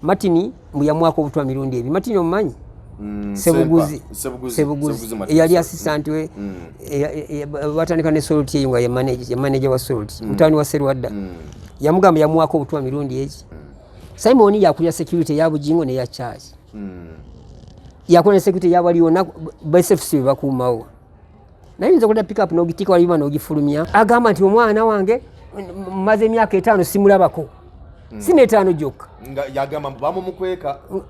Matini ya mwaka obutwa mirundi ebi. Matini omumanyi? Sebuguzi yali assistant we watandika ne Salt eyo nga ye manager wa Salt mutani wa Serwadda yamugamba yamwako obutwa mirundi eki Simon yakulya security ya Bugingo ne ya charge yakulya security ya waliyo na BSFC bakumawo naye nzo kuda pick up no gitika waliyo no gifulumya agamba nti omwana wange maze emyaka 5 simulabako sine 5 joka yagamba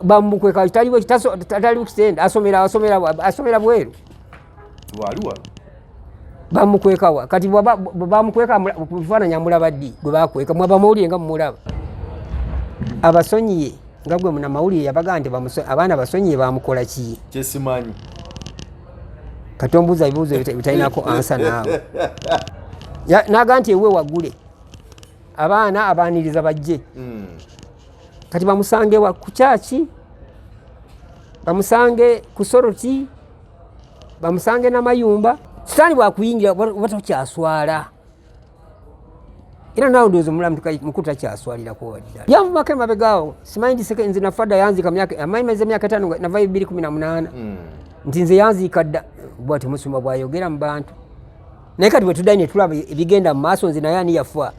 bamukweka taliwe taliwe kitenda asomera bweru waliwa bamukwekawa kati bamukweka kufana nyamula baddi gwe bakweka mwaba mawuli nga mumulaba abasonyiye nga gwe muna mawuli yabagande abana basonyiye bamukola ki kyesimanyi katombuza bibuzo bitainako ansa nawe naganti ewe wagule abana abaniriza bajje kati bamusange wa kuchachi bamusange kusoroti bamusange na mayumba sitani bwa kuyingira batakyaswala ina nawo ndozo mulamu mukuta kyaswalira ko wadira yamu makema begawo simaindi seconds na fada yanzi kamyaka amaimeze myaka 5 na 2018 ntinze yanzi kadda bwati musumba bwayogera mu bantu naye kati bwetudanye tulaba ebigenda mu maaso nzina yani yafa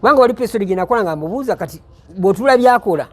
wanga wali peso ligina kola nga mubuza kati botula byakola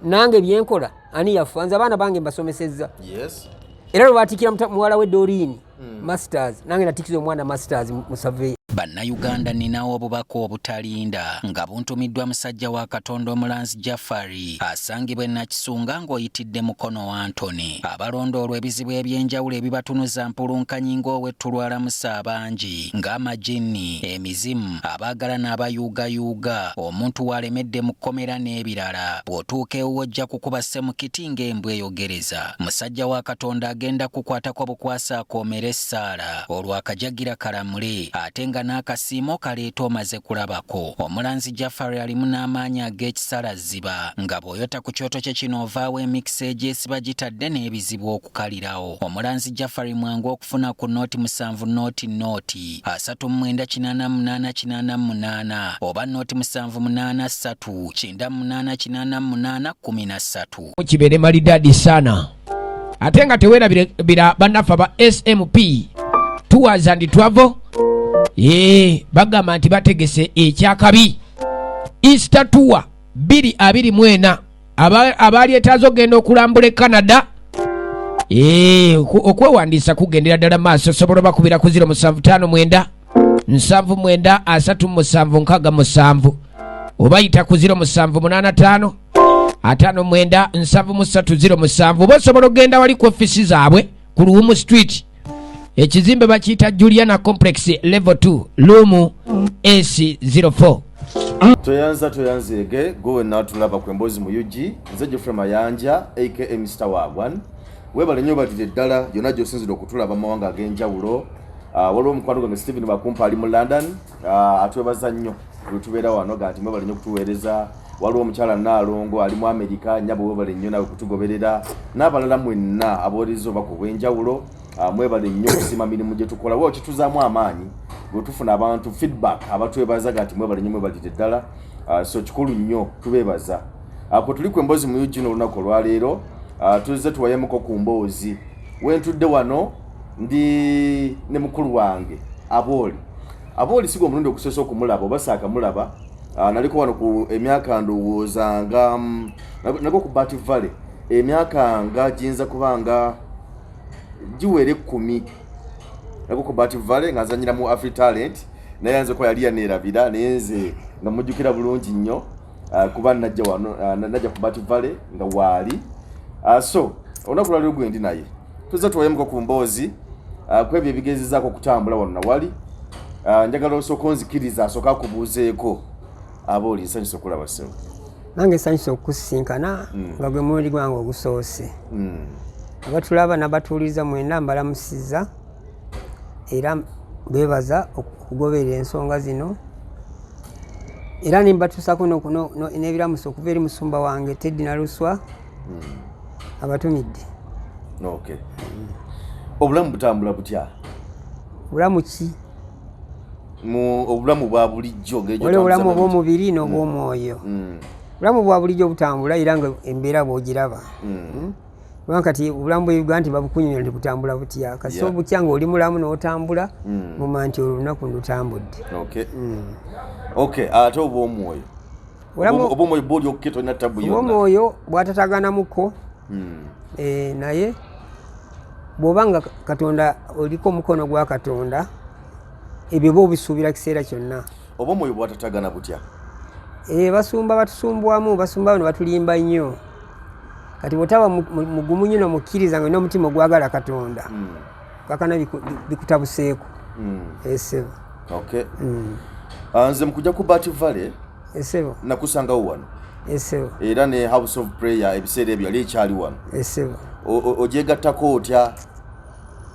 nange byenkola ani yafanza abana bange mbasomesezza yes era batikira muwala we Dorini masters nange natikizo omwana masters mu survey Bannayuganda ninawo obubaka obutalinda nga buntumiddwa musajja wa Katonda Omulanzi Jafari asangibwa Nakisunga ng'oyitidde mukono wa Antony abalondoolwa ebizibu ebyenjawulo ebibatunuza mpulunkanyi ng'owetulwala musa abangi ng'amajini emizimu abaagala n'abayuugayuuga omuntu walemedde mu kkomera n'ebirala bw'otuuka ewo ojja kukuba ssemukiti ng'embwa eyogereza musajja wa Katonda agenda kukwatako bukwasa akoomera essaala olwakajagira kalamule ate nga n'akasiimo kaleeta omaze kulabako Omulanzi Jafari alimu n'amaanyi ag'ekisalaziba nga bw'oyota ku kyoto kye kino ovaawo emikisa egyesiba gitadde n'ebizibu okukalirawo Omulanzi Jafari mwangu okufuna ku nooti 7 nooti 39888 oba nooti 783988813 kibere malidadi sana ate nga tewerabira bannafa ba SMP Tours and Travel bagamba nti bategese ekyakabi Easter Tour 2024 abaali etazo genda okulambula Canada okwewandiisa kugendera ddala maaso sobola bakubira ku 075 79 37 obayita ku 075 59 730 bosobola okugenda wali ku ofisi zaabwe ku Luwumu Street ekizimbe bakiyita Juliana Complex level 2 room AC04 toyanzege gowe natulaba kwembozi mu UG nze Geoffrey Mayanja aka Mr. Wagwan webale nyo batide ddala yona gyosinzira okutulaba mawanga ag'enjawulo waliwo omukwano gwange Stephen Bakumpa ali mu London atwebaza nnyo lutubeera wano ganti mwebale nyo kutuweereza waliwo omukyala Naalongo ali mu America nyabo webale nnyo nawe kutugoberera n'abalala mwenna aboolizo bako bw'enjawulo mwebale nnyo kusima mirimu gye tukola wo kituzaamu amaanyi bwe tufuna abantu feedback abatwebaza ganti mwebale nnyo mwebalire ddala so kikulu nnyo tubeebaza ako tuli ku emboozi mu UG n'olunaku olwaleero tuzze tuwayemuko ku mboozi wentudde wano ndi ne mukulu wange abooli sigo omulundi okusosa okumulaba oba saakamulaba naliko wano ku emyaka ndowooza nga nako ku Bati Valley emyaka nga giyinza kubanga giwere 10 nako ku Bati Valley nga nzanyira mu Afri Talent naye nze ko yali yaneerabira naye nze nga mujjukira bulungi nnyo kuba najja wano najja ku Bati Valley nga waali so olunaku lwali gwendi naye tuzze tuwayemuko ku mboozi kwebyo ebigezezaako okutambula wano nawali njagala osooka onzikiriza asooka akubuuzeeko abooli nsanyusa okulaba ssebo nange nsanyusa okukusinkana nga gwe mulundi gwange ogusoose abatulaba n'abatuuliza mwenda mbalamusiza era beebaza okugoberera ensonga zino era nimbatuusako n'ebiramusa okuva eri musumba wange Teddy Naluswa abatumidde. Okay. Obulamu butambula butya? Obulamu ki? Obulamu bwa bulijjo ng'ekyo obulamu obw'omubiri n'obw'omwoyo. obulamu bwa bulijjo butambula era nga embeera bw'ogiraba. Kubanga kati obulamu bw'Uganda nti babukunyonyola nti butambula butya. Kasi obutya ng'oli mulamu n'otambula muma nti olunaku ndutambudde. Ate obw'omwoyo obw'omwoyo bw'oli okuketa olina tabu yonna. Obw'omwoyo bwatataganamuko naye bw'oba nga Katonda oliko omukono gwa Katonda ebyo bw'obisuubira kiseera kyonna. Obw'omwoyo bwatatagana butya? Basumba batusumbwamu, basumba bano batulimba nnyo. Kati bw'otaba mugumu nnyo n'omukkiriza nga olina omutima ogwagala Katonda kakana bikutabuseeko. Esebo. Nze mukujja ku Bat Valley esebo nakusangawo wano. Esebo. Era ne House of Prayer ebiseera ebyo yali ekyali wano. Esebo. Ogyegattako otya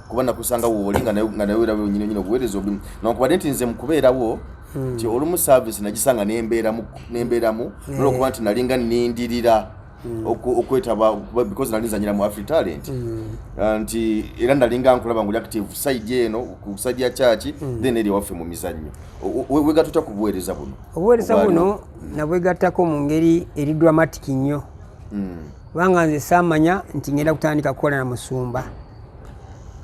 kuba nakusangawo oli nga nawe era nyine obuweereza obulimu nankubadde nti nze mukubeerawo nti olumu service nagisanga nembeeramu olwokuba nti nalinga nindirira okwetaba because nali nzanyira mu Afri Talent nti era nalinga nkulaba nguli active side eno ku side ya church then eri waffe mu mizannyo wegatutya ku buweereza buno. Obuweereza buno nabwegattako mu ngeri eri dramatic nnyo kubanga nze saamanya nti ngenda kutandika kukola na musumba.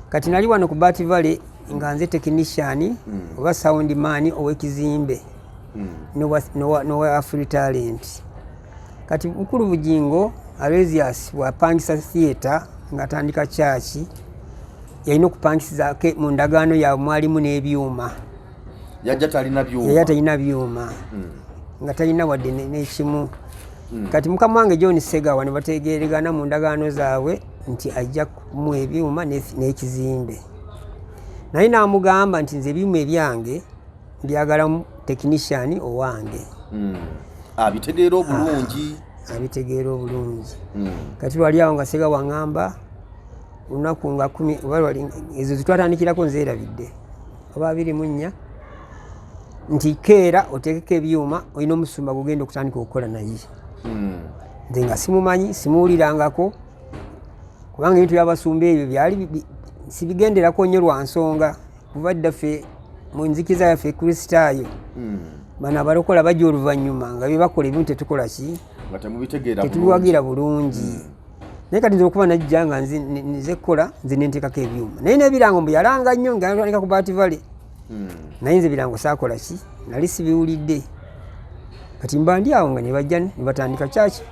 Kati nali wano ku Bat Valley nga nze technician oba sound man ow'ekizimbe n'owa Afri Talent. Kati mukulu bugingo Aloysius bw'apangisa theatre ng'atandika church yalina okupangisiza mu ndagaano yaabwe mwalimu n'ebyuma. Yajja talina byuma. Yajja talina byuma nga talina wadde n'ekimu. Kati mukama wange John Segawa ne bategeeragana mu ndagaano zaabwe nti ajja kumuwa ebyuma n'ekizimbe. Naye n'amugamba nti nze ebyuma ebyange mbyagalamu technician owange. Abitegeera obulungi. Abitegeera obulungi. Kati lwali awo nga Segawa ngamba lunaku nga 10 oba lwali ezo zitwatandikirako nzeerabidde oba 24 nti keera oteekeko ebyuma olina omusumba gugenda okutandika okukola naye. Nze nga simumanyi simuwulirangako kubanga ebintu by'abasumba ebyo byali sibigenderako nnyo lwa nsonga kuva ddaffe mu nzikiza yaffe kristaayo bano abalokola bajja oluvannyuma nga bye bakola ebintu tetukola ki tetubiwagira bulungi. Naye kati nze okuba najja nga nze kukola nze nenteekako ebyuma naye n'ebirango mbu yalanga nnyo nga natandika ku Bat Valley naye nze ebirango saakola ki nali sibiwulidde. Kati mba ndi awo nga ne bajja ne batandika kyaki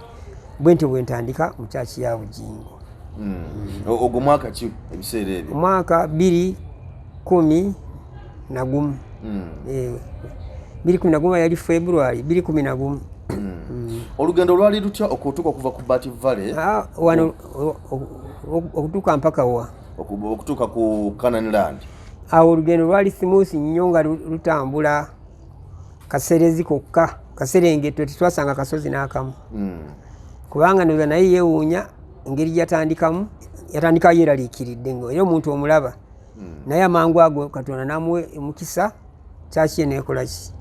bwe ntandika mu kyaki ya Bugingo. Ogwo mwaka ki ebiseera ebyo? Mwaka 2011. 2011 yali February 2011. Olugendo lwali lutya okutuuka okuva ku Bat Valley? Wano okutuuka mpaka wa? Okutuuka ku Canaan Land. Awo olugendo lwali smooth nnyo nga lutambula kaserezi kokka kaserengeto tetwasanga kasozi n'akamu. Kubanga ndoza naye yeewuunya engeri gyatandikamu yatandika yeeraliikiridde nga era omuntu omulaba naye amangu ago Katonda n'amuwa emukisa kyaki ye neekola ki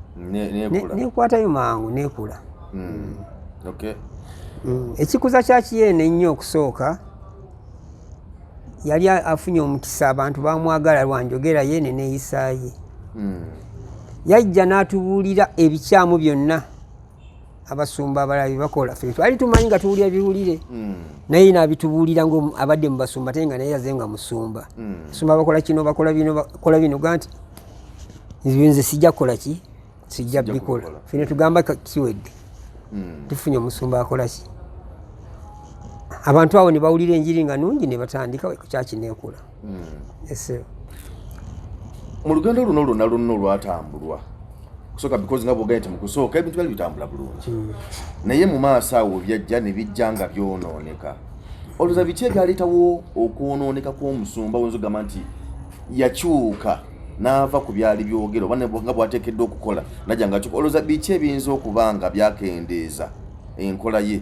neekwatayo mangu neekula. Ekikuza kyaki ye nnyo okusooka yali afunye omukisa abantu bamwagala lwanjogera ye neneeyisaaye. Yajja n'atubuulira ebikyamu byonna abasumba abalabi bakola ffe twali tumanyi nga tuwulira biwulire naye n'abitubuulira ng'abadde mu basumba ate nga naye yaze nga musumba. Basumba bakola kino bakola bino bakola bino ganti nze sijja kukola ki sijja bikola ffe tugamba kiwedde tufunye omusumba akola ki. Abantu abo ne bawulira enjiri nga nungi ne batandika kyaki neekula. Mu lugendo luno lwonna lwatambulwa kusooka because nga bwogenda nti mu kusooka ebintu byali bitambula bulungi naye mu maaso awo byajja ne bijja nga byonooneka. Olowooza biki ebyaleetawo okwonooneka kw'omusumba wenzogamba nti yakyuka n'ava ku byali byogera oba nga bwateekeddwa okukola najja nga kyuka. Olowooza biki ebiyinza okuba nga byakendeeza enkola ye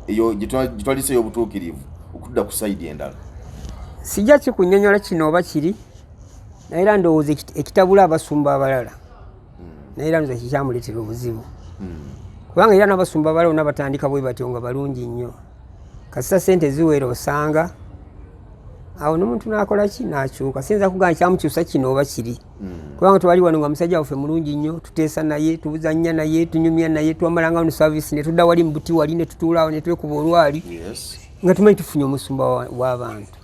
eyo gitwalise ey'obutuukirivu okudda ku sayidi endala? Sijja kikunnyonnyola kino oba kiri naye era ndowooza ekitabula abasumba abalala naye era nze kikyamuleetera obuzibu kubanga era n'abasumba abalala bonna batandika bwe batyo nga balungi nnyo. Kasita sente ziwera osanga awo n'omuntu n'akola ki n'akyuka sinza kugamba kyamukyusa kino oba kiri kubanga twali wano nga musajja waffe mulungi nnyo tuteesa naye tubuzannya naye tunyumya naye twamalanga wano service ne tudda wali mu buti wali ne tutuulaawo ne twekuba olwali nga tumanyi tufunye omusumba w'abantu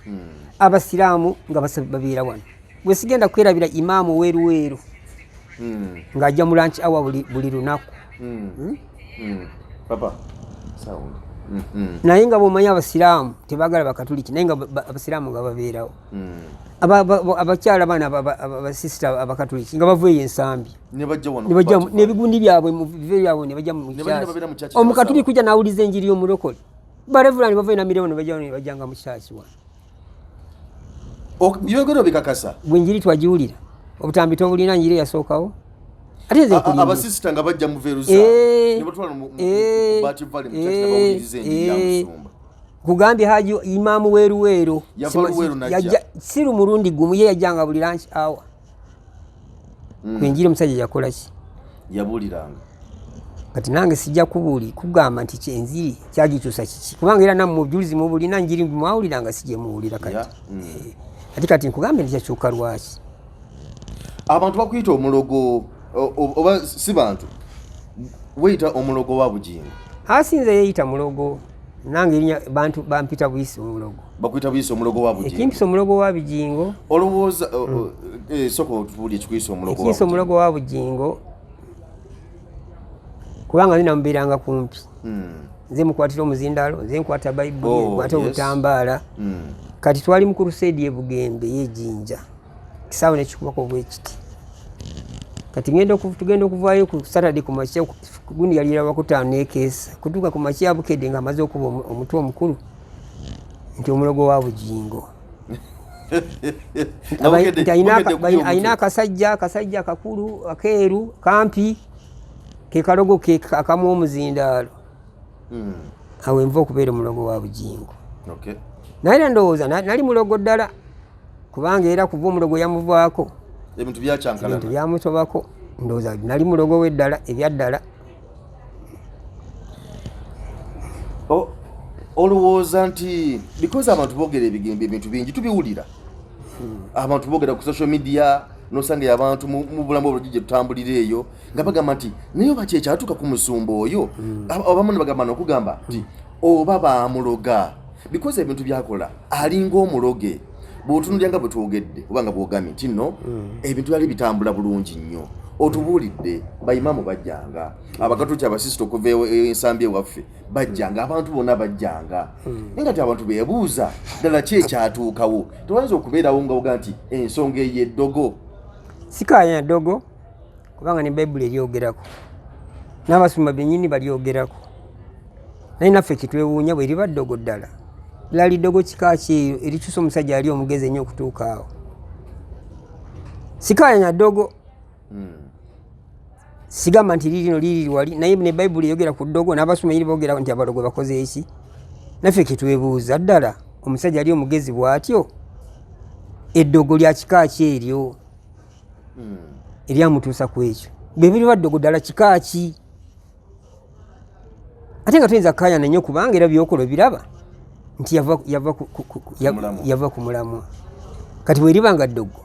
abasiraamu nga babeera wano bwe sigenda kwerabira imaamu weeruweeru ng'ajja mu lunch hour buli lunaku papa sound naye nga bw'omanyi abasiraamu tebaagala bakatuliki naye nga abasiraamu nga babeerawo abakyala baana abasisita abakatuliki nga baveeyo ensambi n'ebigundi byabwe bive byabwe ne bajja mu kyasi omukatuliki kujja n'awuliza enjiri y'omulokole barevulani baveeyo namiremo ne bajja ne bajjanga mu kyasi wano byogero bikakasa bwenjiri twagiwulira obutambi tobulina njiri yasookawo abasisita nga bajja muveeruza ne batwala mu bati vale mu kyati n'abawuliriza enjiri ya musumba kugambye haji imaamu weeruweero si lumulundi gumu ye yajjanga buli lunch hour kwenjiri omusajja yakola ki yabuuliranga kati nange sijja kugamba nti kyenziri kyagikyusa kiki kubanga era nammwe obujulizi mubulina njiri mwawuliranga sijje muwulira kati kati nkugambe nti kyakyuka lwaki abantu bakuyita omulogo oba si bantu weyita omulogo wa bugingo asinze yeeyita mulogo nange erinya bantu bampita buyisi omulogo bakuyita buyisi omulogo wa bugingo ekimpisa omulogo wa bugingo olowooza soko tubuulye ekikuyisa omulogo wa bugingo kubanga nina mubeeranga kumpi nze mukwatira omuzindaalo nze nkwata bayibuli nkwata obutambaala kati twali mu crusade y'ebugembe y'ejjinja kisaawe nekikubako bwekiti kati tugenda okuvaayo ku Saturday ku makya gundi yalira bakutaano nekeesa kutuuka ku makya bukedde nga amaze okuba omutwe omukulu nti omulogo wa bugingo ayina akasajja akakulu akeeru kampi ke kalogo ke akamu omuzindaalo awo enva okubeera omulogo wa bugingo naye ndowooza nali mulogo ddala kubanga era kuva omulogo yamuvaako ebintu byakyankalana ebintu byamutobako ndowooza nali mulogo w'eddala ebyaddala olowooza nti because abantu boogera ebigembe ebintu bingi tubiwulira abantu boogera ku social media nosanga abantu mu bulamu obulungi gye tutambulira eyo nga bagamba nti naye oba kyekyatuuka ku musumba oyo abamu ne bagamba n'okugamba nti oba bamuloga because ebintu byakola alinga omuloge bw'otunuulya nga bwe twogedde oba nga bw'ogambye nti nno ebintu byali bitambula bulungi nnyo otubuulidde bayimaamu bajjanga abakatuliki abasisita okuva ensambi ewaffe bajjanga abantu bonna bajjanga naye nga ti abantu beebuuza ddala ki ekyatuukawo tewayinza okubeerawo nga oga nti ensonga ey'eddogo sikaaya ddogo kubanga ne bayibuli eryogerako n'abasumba bennyini balyogerako naye naffe kitwewuunya bwe liba ddogo ddala lali ddogo kika kyeyo erikyusa omusajja ali omugezi ennyo okutuuka awo sikaaya ddogo sigamba nti lirino liri wali naye ne bayibuli eyogera ku ddogo n'abasumba bennyini boogera nti abalogo bakoze eki naffe kitwebuuza ddala omusajja ali omugezi bw'atyo eddogo lya kika kyeryo eryamutuusa ku ekyo bwe biriba ddogo ddala kika ki ate nga tuyinza kkaayana nnyo kubanga era byokola biraba nti yava ku mulamwa kati bweriba nga ddogo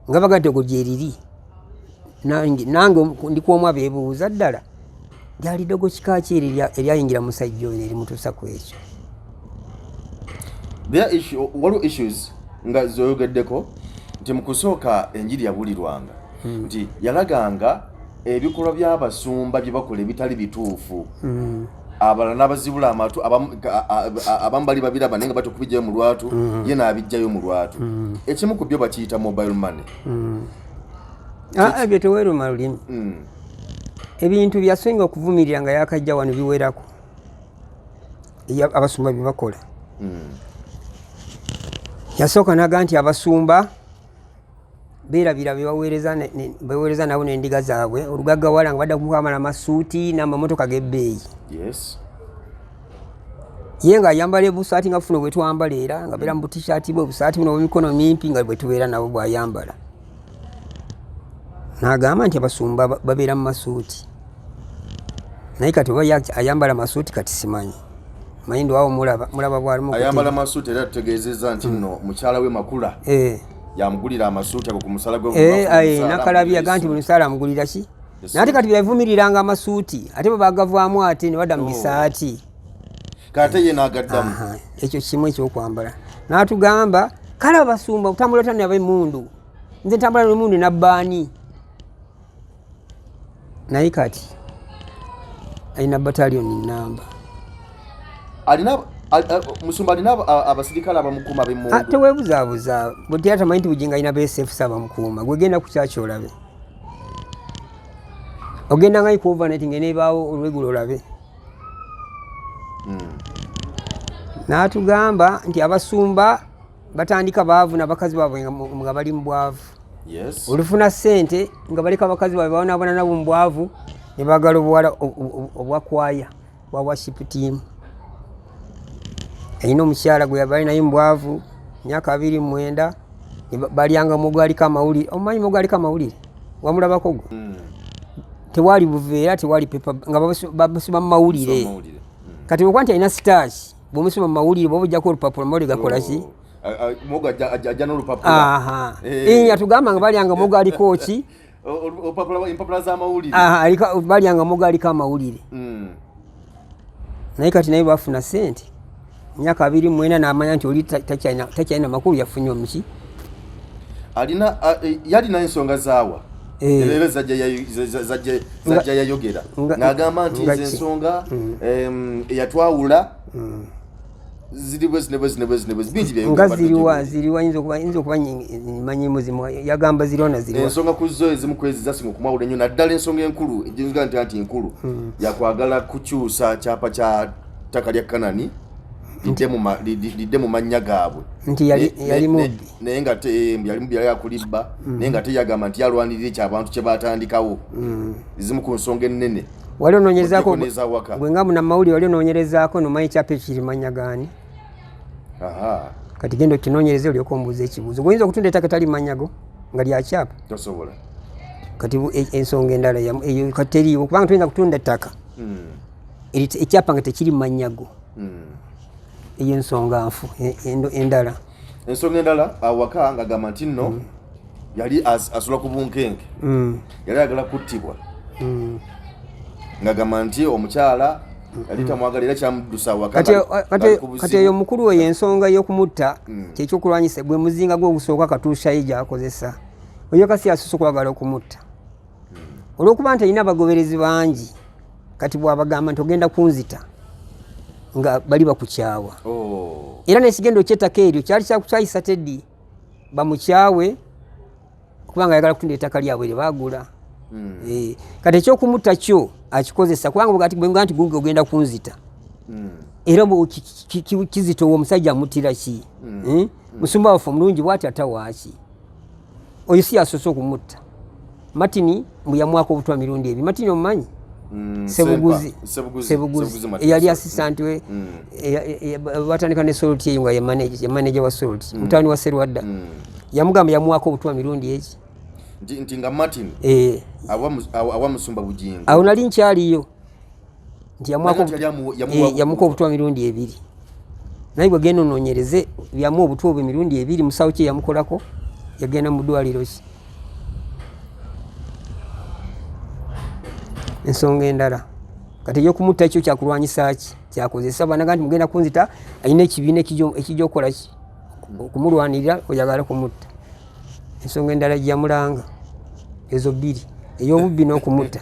nga baga ddogo gyeriri nange ndikuomu abeebuuza ddala lyali ddogo kika ki eryayingira musajja oyo erimutuusa ku ekyo waliwo issues nga zoyogeddeko nti mu kusooka enjiri yabuulirwanga nti yalaganga ebikolwa by'abasumba bye bakola ebitali bituufu abalala n'abazibula amatu abamu bali babiraba naye nga bati okubijjayo mu lwatu ye n'abijjayo mu lwatu ekimu ku byo bakiyita mobile money ebyo teweeruma lulimi ebintu byasinga okuvumirira nga yakajja wano biwerako abasumba bye bakola yasooka naga nti abasumba beerabira beweereza nabo n'endiga zaabwe olugaggawala nga badda kukwamala amasuuti n'amamotoka g'ebbeeyi ye ng'ayambala ebusaati nga funa bwe twambala era nga beera mu butishaati bwe obusaati buno bw'emikono mimpi nga bwe tubeera nabo bw'ayambala n'agamba nti abasumba babeera mu masuuti naye kati oba ayambala masuuti kati simanyi mayindo awo mulaba bwalimu ayambala masuuti era tutegeezezza nti nno mukyala we Makula yamugulira amasuuti ago ku musala gwe nakalabya ganti buli musaala amugulira ki nate kati byavumiriranga amasuuti ate bwebagavaamu ate ne badda mu bisaati kate ye n'agaddamu ekyo kimu ekyokwambala n'atugamba kale abasumba otambula tani ab'emmundu nze ntambula n'emmundu nabbaani naye kati alina bataliyoni namba musumba alina abasirikale abamukuuma b'emmundu teweebuzaabuza bwe tyatamanyi nti Bugingo alina BSF abamukuuma gwegenda ku kyaki olabe ogenda nga ikovernet ngenebaawo olwegulo olabe n'atugamba nti abasumba batandika baavu n'abakazi baabwe nga bali mu bwavu olufuna ssente nga baleka abakazi baabwe babonaabona nabo mu bwavu ne baagala obuwala obwakwaya bwa worship team alina omukyala gwe yabali naye mu bwavu myaka 29 balyanga mugaliko amawulire omumanyi mugaliko amawulire wamulabako gwe tewali buveera tewali pepa nga babasoma mu mawulire kati okuba nti alina sitaasi bwomusoma mu mawulire bwoba ojjako olupapula mawulire gakola ki ajja n'olupapula atugamba nga balyanga mugaliko ki empapula z'amawulire balyanga mugaliko amawulire naye kati naye bafuna ssente myaka 29 n'amanya nti oli takyalina makulu yafunye omuki yalina ensonga zaawa era zajja yayogera ng'agamba nti nze ensonga eyatwawula ziri nga ziriwa yinza okuba manyimuzimu yagamba ziriwa ziriwa ensonga ku zo ezimu kwezi zasinga okumawula ennyo naddala ensonga enkulu ejinga nti nkulu yakwagala kukyusa kyapa kya ttaka lya Kanani lidde mu mannya gaabwe nti yali mubbi naye nga yali mubbi yali akulibba naye nga teyagamba nti yalwanirira ekyabantu kye batandikawo ezimu ku nsonga ennene wali onoonyerezaako gwe nga munamawulire wali onoonyerezaako nomanyi ekyapa ekiri mannya gaani kati genda okinoonyereze olyoka ombuuza ekibuuzo gwoyinza okutunda ettaka tali mannyago nga lyakyapa tosobola kati ensonga endala eyo kati teriiwo kubanga tuyinza kutunda ettaka ekyapa nga tekiri mannyago eyo ensonga nfu endala ensonga endala awaka ng'agamba nti nno yali asula ku bunkenke yali ayagala kuttibwa ng'agamba nti omukyala yali tamwagala era kyamuddusa awaka kati eyo mukulu we ensonga y'okumutta kyekyokulwanyisa gwe muzinga gwe ogusooka katuusayo gy'akozesa oyo kasi asusse okwagala okumutta olw'okuba nti alina abagoberezi bangi kati bw'abagamba nti ogenda kunzita nga bali bakukyawa era n'ekigendo ky'ettaka eryo kyali kyakukyayisa Teddy bamukyawe kubanga ayagala kutunda ettaka lyabwe lye baagula kati ekyokumutta kyo akikozesa kubanga bwati bwenga nti gunge ogenda kunzita era kizita owo omusajja amutira ki musumba waffe omulungi bwati atawaaki oyo si asoose okumutta Martin mbuyamwako obutwa mirundi ebi Martin omumanyi Sebuguzi eyali assistant we batandika ne Salt eyo nga ye manager wa Salt mutani wa Serwadda yamugamba yamuwako obutwa mirundi eki nti nga Martin awa musumba Bugingo awo nali nkyaliyo nti yamuwako obutwa mirundi 2 naye bwe genda onoonyereze byamu obutwa obwo mirundi 2 musawo kye yamukolako yagenda mu ddwaliro ki ensonga endala kati ey'okumutta ekyo kyakulwanyisa ki kyakozesa banaga nti mugenda kunzita alina ekibiina ekijja okukola ki okumulwanirira oyagala kumutta ensonga endala gyamulanga ezo 2 ey'obubbi n'okumutta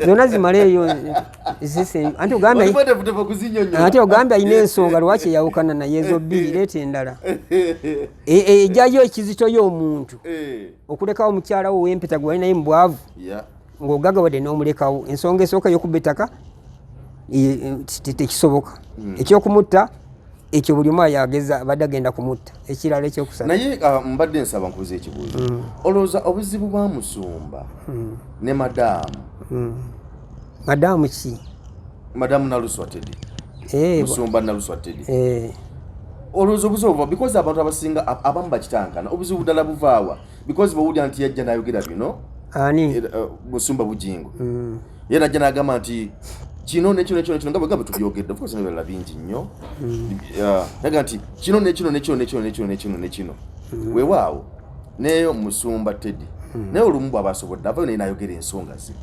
zonna zimala eyo ate ogambye alina ensonga lwaki eyawukana naye ezo 2 leeta endala ejjayo ekizito y'omuntu okulekawo mukyala wo w'empeta gwe wali naye mu bwavu ng'ogagawadde n'omulekawo ensonga esooka y'okubba ettaka tekisoboka ekyokumutta ekyo buli omu yageza abadde agenda kumutta ekirala ekyokusatu naye mbadde nsaba nkubuza ekibuuzo olowooza obuzibu bwa musumba ne madamu ki madamu Naluswa Teddy musumba Naluswa Teddy olowooza obuzibu buva because abantu abasinga abamu bakitankana obuzibu ddala buvaawa because bwewulya nti yajja n'ayogera bino ani musumba Bugingo ye najja n'agamba nti kino nekino nga bwe tubyogedde of course nebirala bingi nnyo naga nti kino nekino weewaawo neyo Musumba Teddy naye olumu bw'aba asobodde avayo naye n'ayogera ensonga ze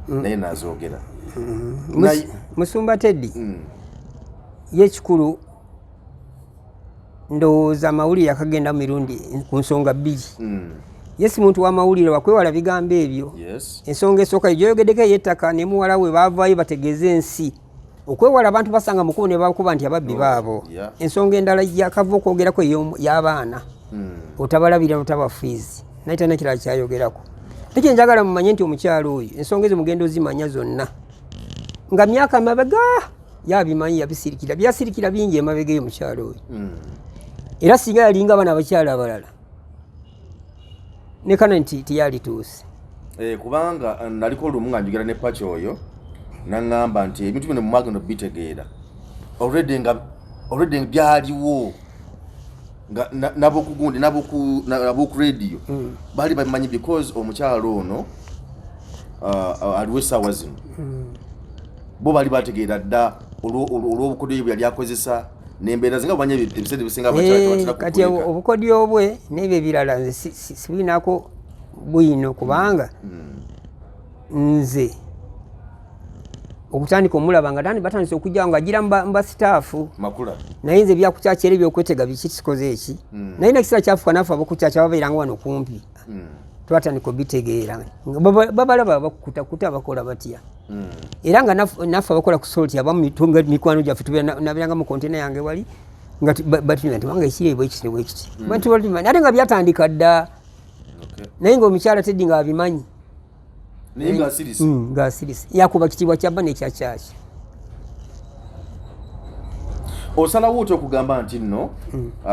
naye n'azoogera Musumba Teddy y'ekikulu ndowooza amawulire yakagenda mu mirundi ku nsonga bbiri yesi muntu w'amawulire wakwewala bigambo ebyo ensonga esooka gyoyogeddeko ey'ettaka ne muwala we baavaayo bategeeze ensi okwewala abantu basanga mukubo ne bakuba nti ababbi baabo ensonga endala yakava okwogerako y'abaana otabalabira notabafiizi naye tana kirala kyayogerako nekyo njagala mumanye nti omukyalo oyo ensonga ezo mugenda ozimanya zonna nga myaka mabega yabimanyi yabisirikira byasirikira bingi emabega eyo mukyalo oyo era singa yalinga abaana abakyala abalala nekana nti tiyalituuse kubanga naliko olumu nga njogera ne Pachi oyo naŋŋamba nti ebintu bino mu mwaka no bitegeera already byaliwo nga nabokugundi naboku radio bali bamanyi because omukyalo ono aliwo essaawa zino bo bali bategeera dda olw'obukodyo bwe yali akozesa n'embeera zinga bamanye ebiseera bisinga abakyala kati obukodyo bwe n'ebyo ebirala nze sibirinako Bwino kubanga nze okutandika omulaba nga tandi batandise okujja nga agira mba sitaafu makula naye nze byakukyakera ebyokwetega biki kikoze eki naye nekisera kyafuka nafe abakukyakya babeeranga wano kumpi twatandika obitegeera babalaba bakutakuta bakola batya era nga naffe abakola ku solti abamu mikwano gyaffe tubeeranga mu kontena yange wali nga batulina nti wanga ekirebo ekitebo ekiti ate nga byatandika dda naye ng'omukyala Teddy nga abimanyi ng'asirisi yakuba kitiibwa kyabba nekyakyaki osalawo otya okugamba nti nno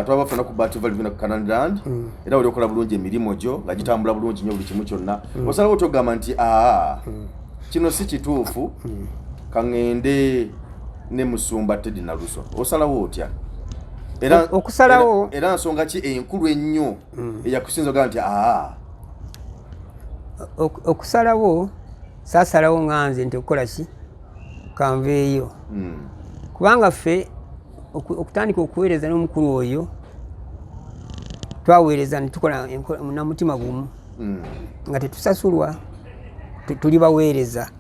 twabafuna ku Bativali bina ku Canadaland era oli okola bulungi emirimu gyo nga gitambula bulungi nnyo buli kimu kyonna osalawo otya okugamba nti kino si kituufu kaŋŋende ne Musumba Teddy Naluswa osalawo otya okusalawo era nsonga ki enkulu ennyo eyakusinza ogamba nti okusalawo saasalawo nganze nti okukola ki kanveeyo kubanga ffe okutandika okuweereza n'omukulu oyo twaweereza netukola na mutima gumu nga tetusasulwa tuli baweereza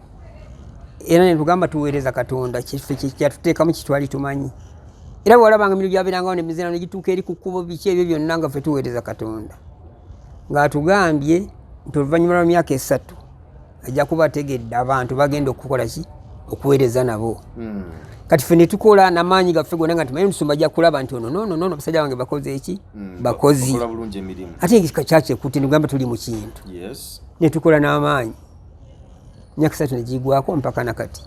era netugamba tuweereza Katonda kyatuteekamu kitwali tumanyi era bwalabanga emirimu gyabeerangawo nemizira negituuka eri ku kkubo biki ebyo byonna nga ffe tuweereza Katonda ng'atugambye nti oluvannyuma lwa myaka 3 ajja kuba ategedde abantu bagenda okukola ki okuweereza nabo kati ffe netukola n'amaanyi gaffe gonna nga tumanyi Musumba ajja kulaba nti ono basajja bange bakoze eki bakozi ate kyakyekutte nigamba tuli mu kintu netukola n'amaanyi myaka 3 negigwako mpaka nakati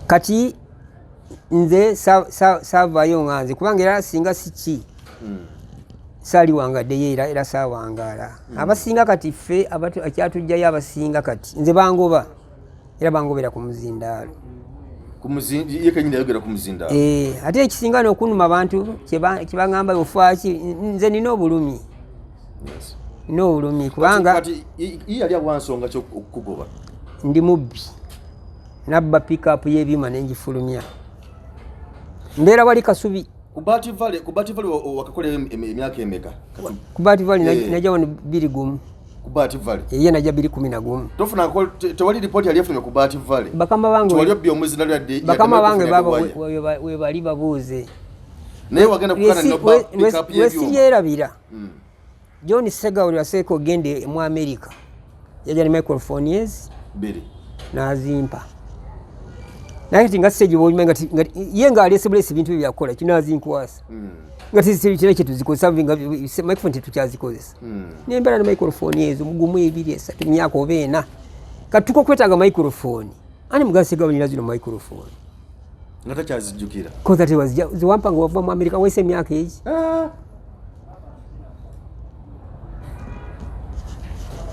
kati nze saavaayo nganze kubanga era singa siki saali wangaddeyo era saawangala abasinga kati ffe akyatujjayo abasinga kati nze bangoba era bangobera ku muzindaalo ate ekisinga n'okunuma abantu kyebagamba ofaaki nze nina obulumi kubanga yali awansonga ky'okugoba ndi mubbi nabba pickup y'ebyuma n'engifulumya mbeera wali Kasubi ku Bativali wakakola emyaka emeka ku Bativali najja wano 21 ku Bativali ye najja 2011 tofuna tewali report yali yafunye ku Bativali bakama bange wali obyo omwezi nalya de bakama bange baba we bali babuuze naye wagenda kukana no pickup y'ebyuma wesiyerabira John Segauli waseeko gende mu America yaja ne microphones biri nazimpa naye tinga stage boyima ngati ye nga ali sebless bintu byakola kinazinkwasa ngati siri kye tuzikosa vinga microphone tukyazikozesa nembera na microphone ezo mugumu 2-3 myaka obeena katuko kwetaga microphone ani mugasiga banyina zino microphone ngata kyazijukira koza te ziwampa ngo wava mu America wese myaka eji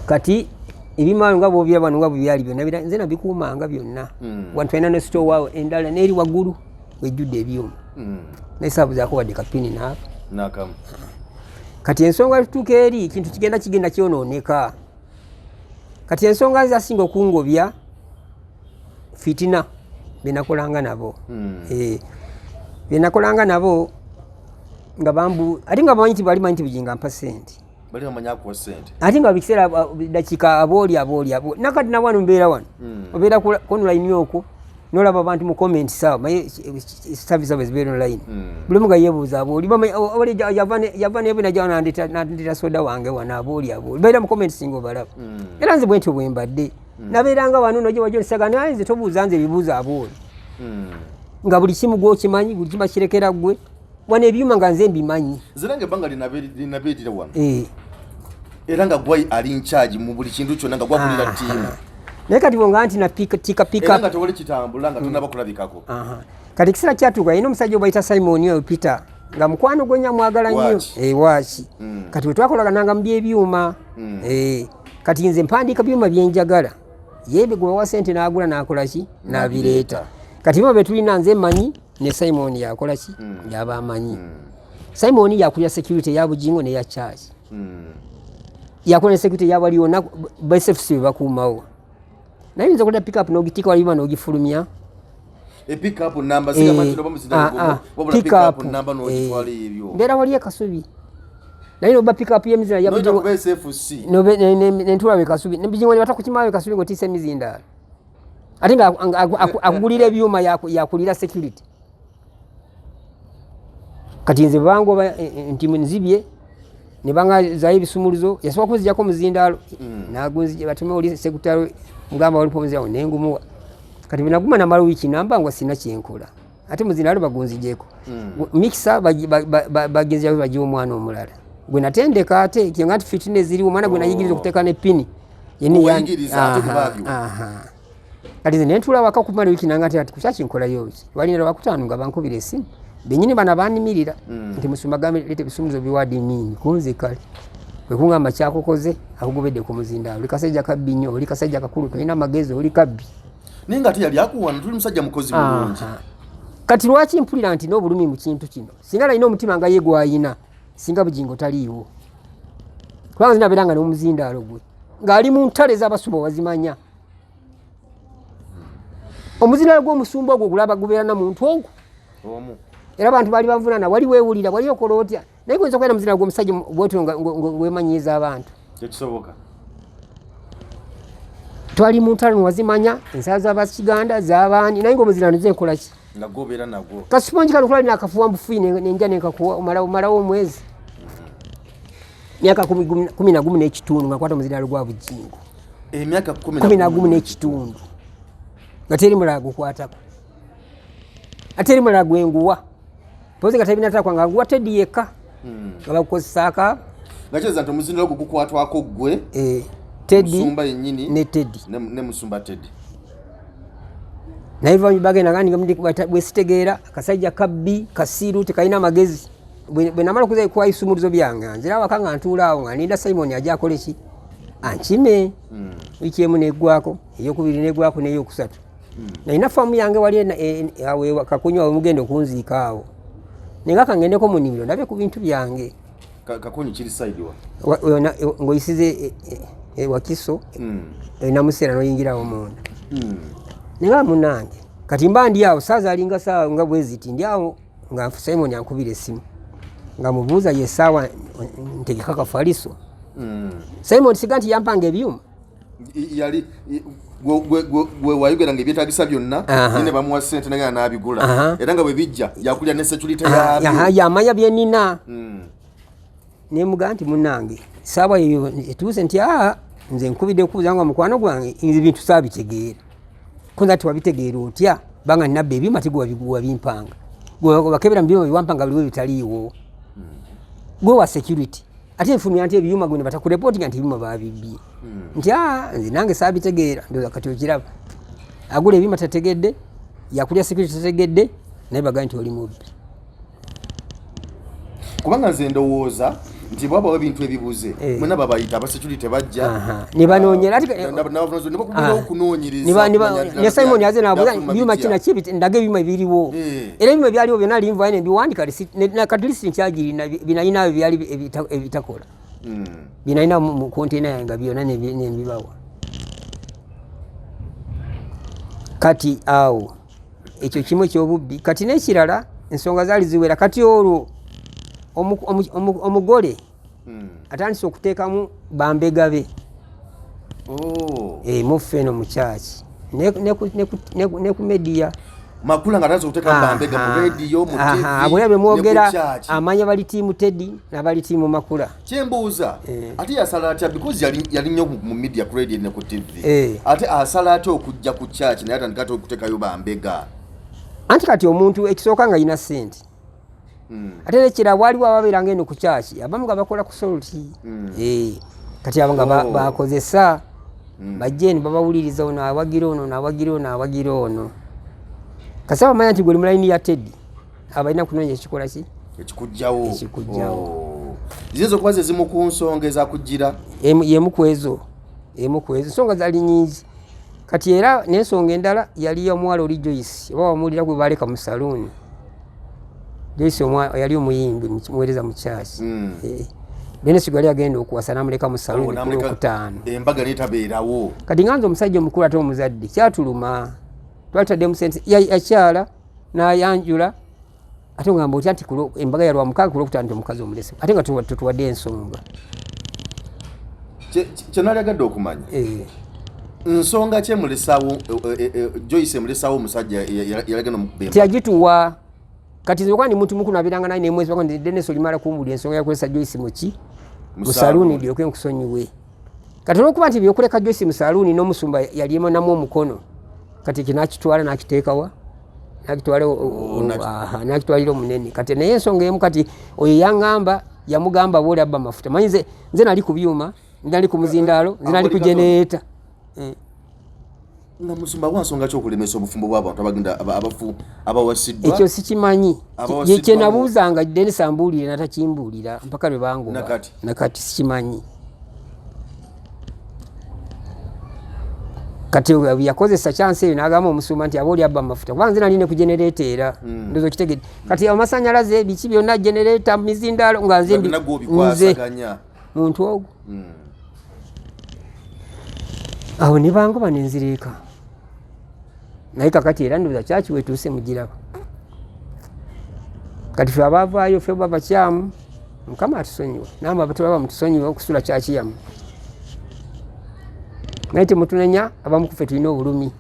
kati ebimalo nga bo byabano nga byali byonna nze nabikuumanga byonna wantwena ne store wao endala neri waggulu wejjudde ebyuma nesaabu zaako wadde kapini nakamu kati ensonga tutuuka eri kintu kigenda kyonooneka kati ensonga zasinga okungobya fitina benakolanga nabo benakolanga nabo nga bambu ati nga bamanyi bali manyi bujinga mpa sente bali bamanya ku sente ati nga bikisera dakika aboli nakati na wano mbeera wano obeera konula inyoko nolaba abantu mu comment sawa maye service of zero line buli muga yebuza aboli aboli yavane ebina jana ndita soda wange wana aboli beera mu comment singo balaba era nze bwenti bwembadde nabeeranga wano noje wajo sagana nze tobuuza nze bibuuza aboli nga buli kimu gwo kimanyi buli kimu kirekera gwe wana ebyuma nga nze mbimanyi zirange banga linabeetira wano era nga gwai ali in charge mu buli kintu kyonna nga gwakulira tiimu naye kati bonga nti na pika era nga tewali kitambula nga tonna bakulabikako kati kisera kyatuuka yina omusajja obayita Simon oyo Peter nga mukwano gwenya mwagala nnyo waaki kati bwe twakolagananga mu by'ebyuma kati nze mpandiika byuma byenjagala yebe gwe wa sente n'agula n'akola ki n'abireeta kati byuma bye tulina nze mmanyi ne Simon yakola ki yaba amanyi Simon yakulya security ya Bugingo ne ya charge yakola security ya waliwo na BSFC bakumawo naye nzo kuda pick up n'ogitika waliwo n'ogifulumya pick up number siga matiro bamusidde wabula pick up number n'ogitwala ebyo mbera wali ekasubi naye no ba pick up yemizina ya Bugingo no BSFC no ne ntula we kasubi ne Bugingo wali batakukimawe kasubi ngo tise mizinda ate nga akugulira ebyuma yakulira security kati nze bango ntimu nzibye ne banga za ebisumuluzo yasoka kuzijako muzindalo nagunzi batume oli secretary ngamba wali pomuzao nengumuwa kati binaguma na mara wiki namba ngo sina kyenkola ate muzindalo bagunzijeko mixer bagenzi yabo bajiwo mwana omulala gwe natendeka ate kyangati fitness ziri omwana gwe nayigiriza okuteka ne pini yeni yangiriza ate kubabyo kati nze nentula waka kumala wiki nangati ati kuchachi nkola yozi wali nalo bakutanu nga bankubira esimu benyini bana banimirira nti musumagambe lete bisumuzo biwadi mini kunze kale kwekungamba kyakokoze akugobedde ku muzinda oli kasajja kabbinyo oli kasajja kakulu tulina magezi oli kabbi ninga ate yali akuwana tuli musajja mukozi mulungi kati lwaki mpulira nti n'obulumi mu kintu kino singa alina omutima nga ye gwayina singa Bugingo taliiwo kubanga zinabeeranga n'omuzindaalo gwe ng'ali mu ntale z'abasumba wazimanya omuzindaalo gw'omusumba ogwo gulaba gubeera na muntu ogwo era abantu bali banvunana wali weewulira wali okola otya naye kwenza kwera muzina gw'omusajja bwotyo nga weemanyiiza abantu tekisoboka twali mu ntalo wazimanya ensala z'abakiganda z'abaani naye ng'omuzina nze nkola ki nga gobeera nagwo kasiponji kano kulali nakafuwa mbufuyi nenja nenkakuwa omalawo omwezi myaka 11 n'ekitundu nga kwata omuzindalo gwa Bugingo emyaka 11 n'ekitundu nga teri mulala gukwatako ate eri mulala gwenguwa pozi nga tabinataka nga nguwa Teddy yekka nga bakukozesaaka nga kyeza nti omuzindalo gwo gukwatwako ggwe Teddy musumba yennyini ne Teddy ne musumba Teddy naye bagenda gandi bwesitegeera akasajja kabbi kasiru tekalina amagezi bwe namala okuza kuwa isumuluzo byange nzira awaka nga ntuulaawo nga ninda Simon ajja akole ki ankime wiki emu neggwako eyokubiri neggwako n'eyokusatu nalina faamu yange wali awe kakunywa omugenda okunziika awo nenga kangendeko mu nnimiro ndabye ku bintu byange kakunyi kiri side ng'oyisize wakiso namuseera n'oyingirawo munda nenga munange kati mba ndi awo saaza alinga saawa nga bweziti ndi awo nga Simon ankubira essimu nga mubuuza ye saawa ntegeka kafaliso Simon siga nti yampanga ebyuma yali gwe wayogera nga ebyetaagisa byonna nyine bamuwa ssente naye n'abigula era nga bwe bijja yakulya ne security yabyo yamanya bye nnina nemugaa nti munnange saawa eyo etuuse nti nze nkubidde okubuuza nga mukwano gwange nze bintu saabitegeera kunza ti wabitegeera otya banga nnabba ebyuma tigwe bimpanga bakebera mu byuma biwampanga buli we bitaliiwo gwe wa security ate nfulumya nti ebyuma gwe ne batakureportinga nti ebyuma babibbye nti nze nange saabitegeera ndowooza kati okiraba agula ebyuma tategedde yakulya security tategedde naye bagaa nti oli mubbi kubanga nze ndowooza nti bwabawo ebintu ebibuze mwena babayita abasecurity bajja ne banoonyera ne Simon yaze nabuuza byuma kina kibi ndaga ebyuma ebiriwo era ebyuma byaliwo byonna limvayo ne mbiwandika katilisi nkyagirina binayinaabyo byali ebitakola binayina mu kontena yange byonna nembibawa kati awo ekyo kimwe ky'obubbi kati n'ekirala ensonga zaali ziwera kati olwo omugole atandise okuteekamu bambegabe muffe eno mu kyaki ne ku mediya makula nga atazo kuteka bambega mu radio mu TV abwe bemwogera amanya bali tiimu Teddy n'abali tiimu Makula kyembuuza ate yasala atya because yali nnyo mu media ku radio ne ku TV ate asala atya okujja ku church naye atandika okutekayo bambega anti kati omuntu ekisooka nga yina sente ate nekira waliwo ababeeranga eno ku church abamu nga bakola ku solti kati abo nga bakozesa bajjeni babawuliriza ono awagira ono n'awagira ono awagira ono kasaba manya nti gwe mu line ya Teddy abalina kunoonya ekikola ki ekikujjawo zizo kuba ze zimu ku nsonga ezakujjira yemu ku ezo ensonga zaali nyingi kati era n'ensonga endala yali omuwala oli Joyce oba wamuwulira gwe baleka mu saluuni Joyce yali omuyimbi muweereza mu kyaki Dennis gwali agenda okuwasa n'amuleka mu saluuni ku Lwokutaano embaga n'etabeerawo kati nganze omusajja omukulu ate omuzadde kyatuluma twatadde mu sente yakyala n'ayanjula ate ngamba otya nti embaga ya Lwamukaaga ku Lwokutaano nti omukazi omulese ate nga tuwadde ensonga kyenalyagadde okumanya nsonga ki emulesawo Joyce emulesawo omusajja yalagenda mukubemba tiyagituwa kati zokuba ndi muntu mukulu abiranga naye nemwezi wako ndi Dennis olimala kumbulira ensonga yakozesa Joyce muki mu saluuni ndyoke nkusonyiwe kati olwokuba nti byokuleka Joyce mu saluuni n'omusumba yaliemu namu omukono kati kinakitwala nakiteekawa nakitwalira omunene kati naye ensonga emu kati oyo yaŋŋamba yamugamba booli abba amafuta manyi nze nali ku byuma nali ku muzindaalo nze nali ku jenereeta nga musumba wansonga ki okulemesa obufumbo bw'abantu abagenda abafu abawasiddwa ekyo sikimanyi kyenabuuzanga Dennis ambuulire natakimbuulira mpaka lwe bangoba nakati sikimanyi kati yakozesa chance eyo n'agamba omusumba nti abooli abba amafuta kuba nze nali ne ku jenereeta era ndozo kitegedde kati amasanyalaze biki byonna jenereeta mizindaalo nga nze muntu ogwo awo ne bangoba nenziriika naye kakati era ndoza kyaki wetuuse mugiraba kati fe abaavaayo fe babakyamu Mukama atusonyiwa namwe abatulaba mutusonyiwe okusula kyakiyamu naye temutunenya abamu ku ffe tulina obulumi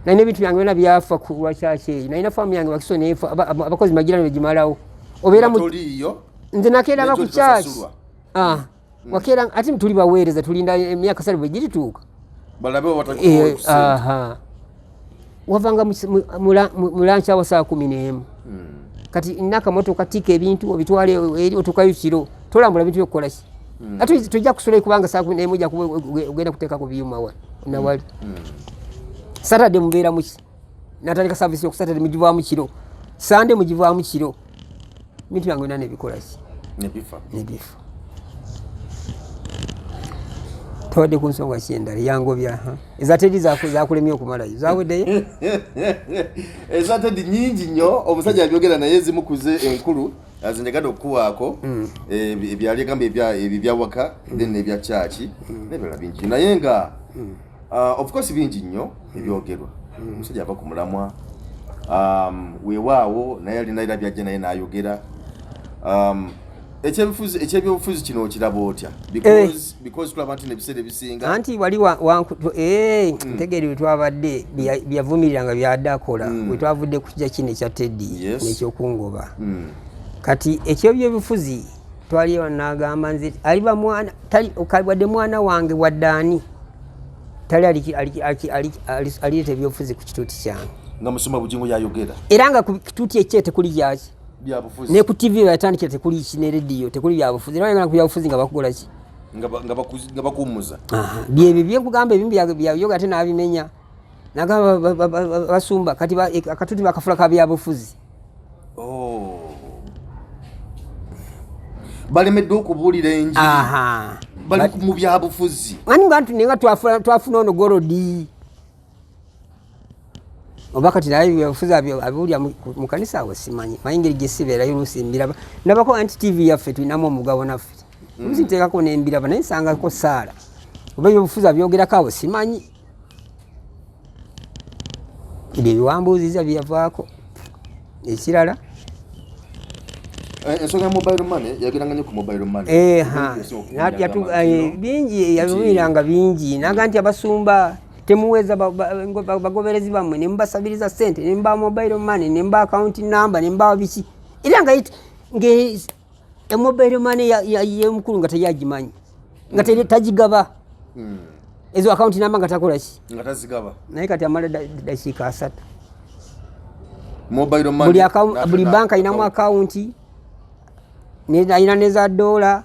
naye n'ebintu byange byonna byafa ku lwa kyaki eyo naye na faamu yange bakiso neefa abakozi magira nebigimalawo obeera nze nakeeranga ku kyaki wakeera ate tuli baweereza tulinda emyaka sale bwe girituuka wavanga mu lanchi awa saa 11 kati nakamotoka tika ebintu obitwale eri otukayo kiro tolambula bintu byokukola ki ate tujja kusula kubanga saa 11 ojja kugenda kuteeka ku BYUMA wa nawali Saturday mubeera muki natandika service yo Saturday mugivaamu kiro Sunday mugivaamu kiro bintu byange byonna nebikola ki nebifa twadde ku nsonga kyendala yangobya ezatedi zakulemye okumalayo zaweddeyo ezatedi nyingi nnyo omusajja abyogera naye zimukuze enkulu azinjagala okuwaako ebyali egamba ebyawaka then ebya kyaki nebirala bingi naye nga of course bingi nnyo ebyogerwa omusajja ava ku mulamwa weewaawo naye alina era byajja naye n'ayogera ekyeby'obufuzi kino okiraba otya because tulaba nti nebiseera ebisinga anti wali ntegeere wetwabadde byavumiriranga byadde akola wetwavudde kukija kino ekya Teddy nekyokungoba kati ekyebyobufuzi twali wanagamba nze aliba mwana wadde mwana wange waddaani tali aliyeta ebyobufuzi ku kituuti kyange nga musoma bugingo yayogera era nga ku kituuti ekye tekuli kyaki ne ku TV yatandikira tekuli ne radio tekuli byabufuzi era nga byabufuzi nga bakukola ki nga bakumuza byebyo byekugamba ebimbi byayoga ate n'abimenya nagamba basumba kati akatuti bakafula ka byabufuzi balemedde okubuulira enjiri bali mu byabufuzi ani nga twafuna ono gorodi oba kati naye byabufuzi abiwulira mu kanisa awo simanyi manyi ngeri gye sibeerayo oluusi mbiraba ndabako anti TV yaffe tulinamu omugabo naffe oluusi nteekako nembiraba naye nsangako saala oba ebyobufuzi abyogerako awo simanyi biwambuziza byavaako ekirala ensonga mobile money yagiranganye ku mobile money bingi yabimiranga bingi naga nti abasumba temuweza bagoberezi bamwe ne mbasabiriza sente ne mba mobile money ne mba account number ne mba biki era nga mobile money ya mukulu nga tayagimanyi nga tajigaba ezo account number nga takola ki nga tazigaba naye kati amala dakika 3 mobile money buli banka inamu account ne aina neza dola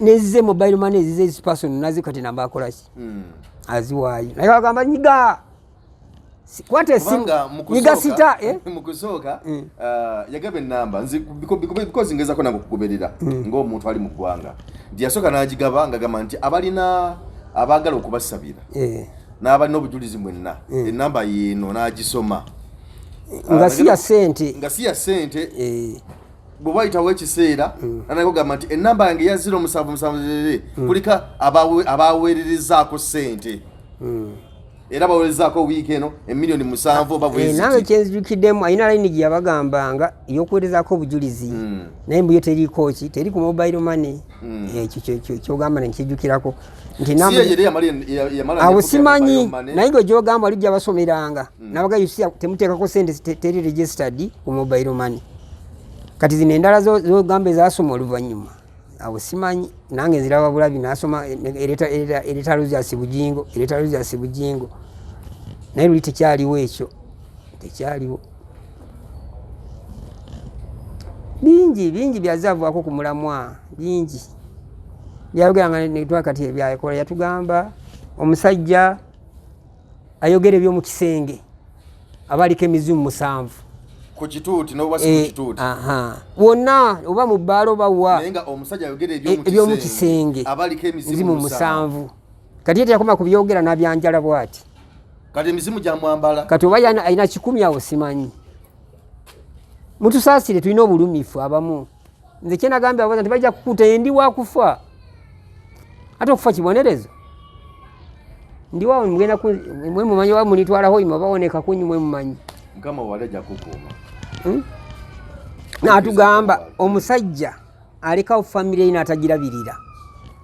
neze mobile money zize person nazi kati namba akola ki aziwayo naye bagamba nyiga kwate simu nyiga sita mukusoka yagabe namba nzi because ngeza ko nango kugoberera ngo omuntu ali mu gwanga ndi yasoka najigaba ngagamba nti abalina abagala okubasabira n'abali n'obujulizi mwenna enamba yino nagisoma ngasiya sente bw'obayitawo ekiseera anagamba nti enamba yange ya 0777 kulika abaweererezaako sente era baweerezaako wiiki eno emiliyoni 7 baweereza nawe kyenzijjukiddemu ayina layini gye yabagambanga ey'okuweerezaako obujulizi naye mbuyo teriiko ki teri ku mobile money ekyo kyogamba nekijjukirako nti awo simanyi naye nga gyogamba oli gyabasomeranga nabaga yusia temuteekako sente teri registered ku mobile money kati zino endala zogamba ezasoma oluvannyuma awo simanyi nange nziraba bulabi nasoma ereta Luziasi Bugingo naye luli tekyaliwo ekyo tekyaliwo bingi byazaavuako ku mulamwa bingi byayogeranga netwa kati byakola yatugamba omusajja ayogera ebyomu kisenge abaliko emizimu 7 ku kituuti no basi ku kituuti wonna oba mu bbaalo bawa nenga omusajja ayogera ebyomu kisenge abaliko emizimu 7 kati yete yakoma kubyogera nabyanjala bwati kati emizimu gya mwambala kati oba ayina 10 awo simanyi mutusaasire tulina obulumifu abamu nze kyenagambye abaza nti bajja kukuta endi wakufa ate okufa kibonerezo ndi wawo mugenda mwe mumanyi wa munitwalaho ima bawoneka kunyi mwe mumanyi mukama waleja kukuuma natugamba omusajja alekawo famire ina atagirabirira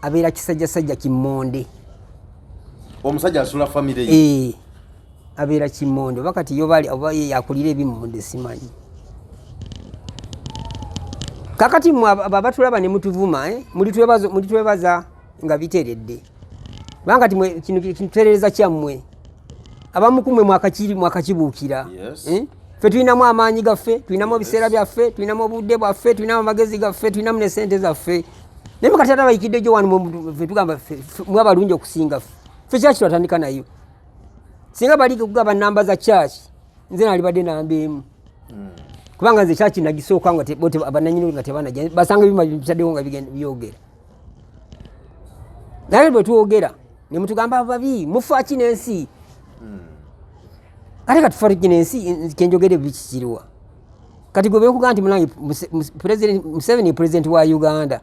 abeera kisajjasajja kimmonde omusajja asula famire ye abeera kimmonde oba kati oba yakulira ebimmonde simanyi kakati mwe abatulaba ne mutuvuma mulitwebaza nga biteredde banga kati kino kituterereza kyammwe abamukumwe mwakakibuukira ffe tulinamu amaanyi gaffe tulinamu ebiseera byaffe tulinamu obudde bwaffe tulinamu amagezi gaffe tulinamu ne sente zaffe naye kati ate abayikidde gyo wano ffe tugamba mwe abalungi okusinga ffe kyaki twatandika nayo singa bali kugaba namba za kyaki nze nalibadde namba emu kubanga nze kyaki nagisooka nga bote abananyini nga tebanajja basanga ebima bitaddewo nga byogera naye bwe twogera ne mutugamba ababi mufa ki n'ensi ate katufariki n'ensi kenjogere bikikiriwa kati gwe bekuga nti mulangi Museveni president wa Uganda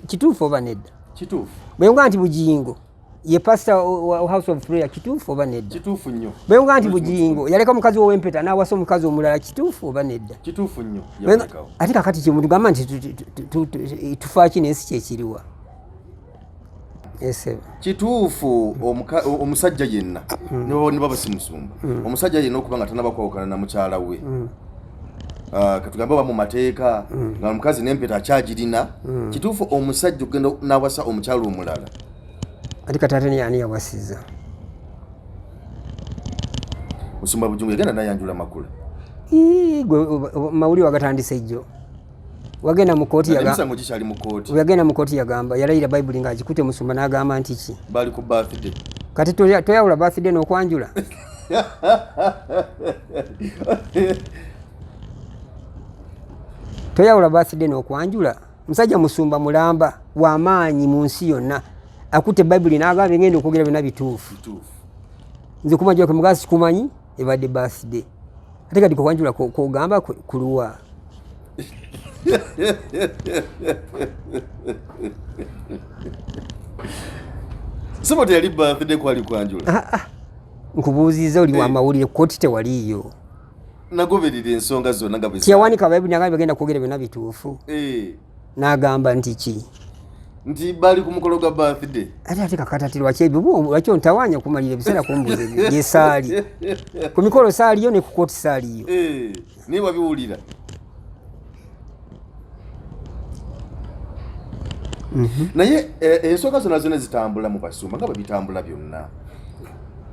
kituufu oba nedda kituufu bwekuga nti Bugingo ye pastor wa House of Prayer kituufu oba nedda kituufu nnyo bwekuga nti Bugingo yaleka omukazi ow'empeta n'awasa omukazi omulala kituufu oba nedda kituufu nnyo ate kakati kyemutugamba nti tufaaki n'ensi kyekiriwa kituufu omusajja yenna ne baba simusumba omusajja yenna okuba nga tanabakwawukana na mukyala we katugambe oba mu mateeka nga omukazi n'empeta akyagirina kituufu omusajja okugenda n'awasa omukyala omulala ati kati ate ani yawasiza Musumba Bugingo yagenda nayanjula makula mawuli wagatandise jjo wagenda mu kooti yagenda mu kooti yagamba yalayira Bible nga agikute Musumba n'agamba nti ki bali ku birthday kati toyawula birthday n'okwanjula toyawula birthday n'okwanjula musajja Musumba mulamba w'amaanyi mu nsi yonna akute Bible n'agamba ngenda okwogera byonna bituufu nze kumajja ko mugazi kumanyi ebadde birthday ate kati kwanjula kogamba kuluwa Somo yali birthday kwali kwanjula nkubuuziza oli wa mawulire kkooti tewaliiyo nagoberera ensonga zonna nga kyewanika bayibuli bagenda kwogera byonna bituufu n'agamba nti ki nti bali ku mukolo gwa birthday ate kakatati lwaki ebyo lwaki ontawanya kumalira ebiseera kumbuuza ebyo yesaali ku mikolo saaliyo ne ku kkooti saaliyo naye wabiwulira naye ensonga zonna zonna zitambula mu basumba nga babitambula byonna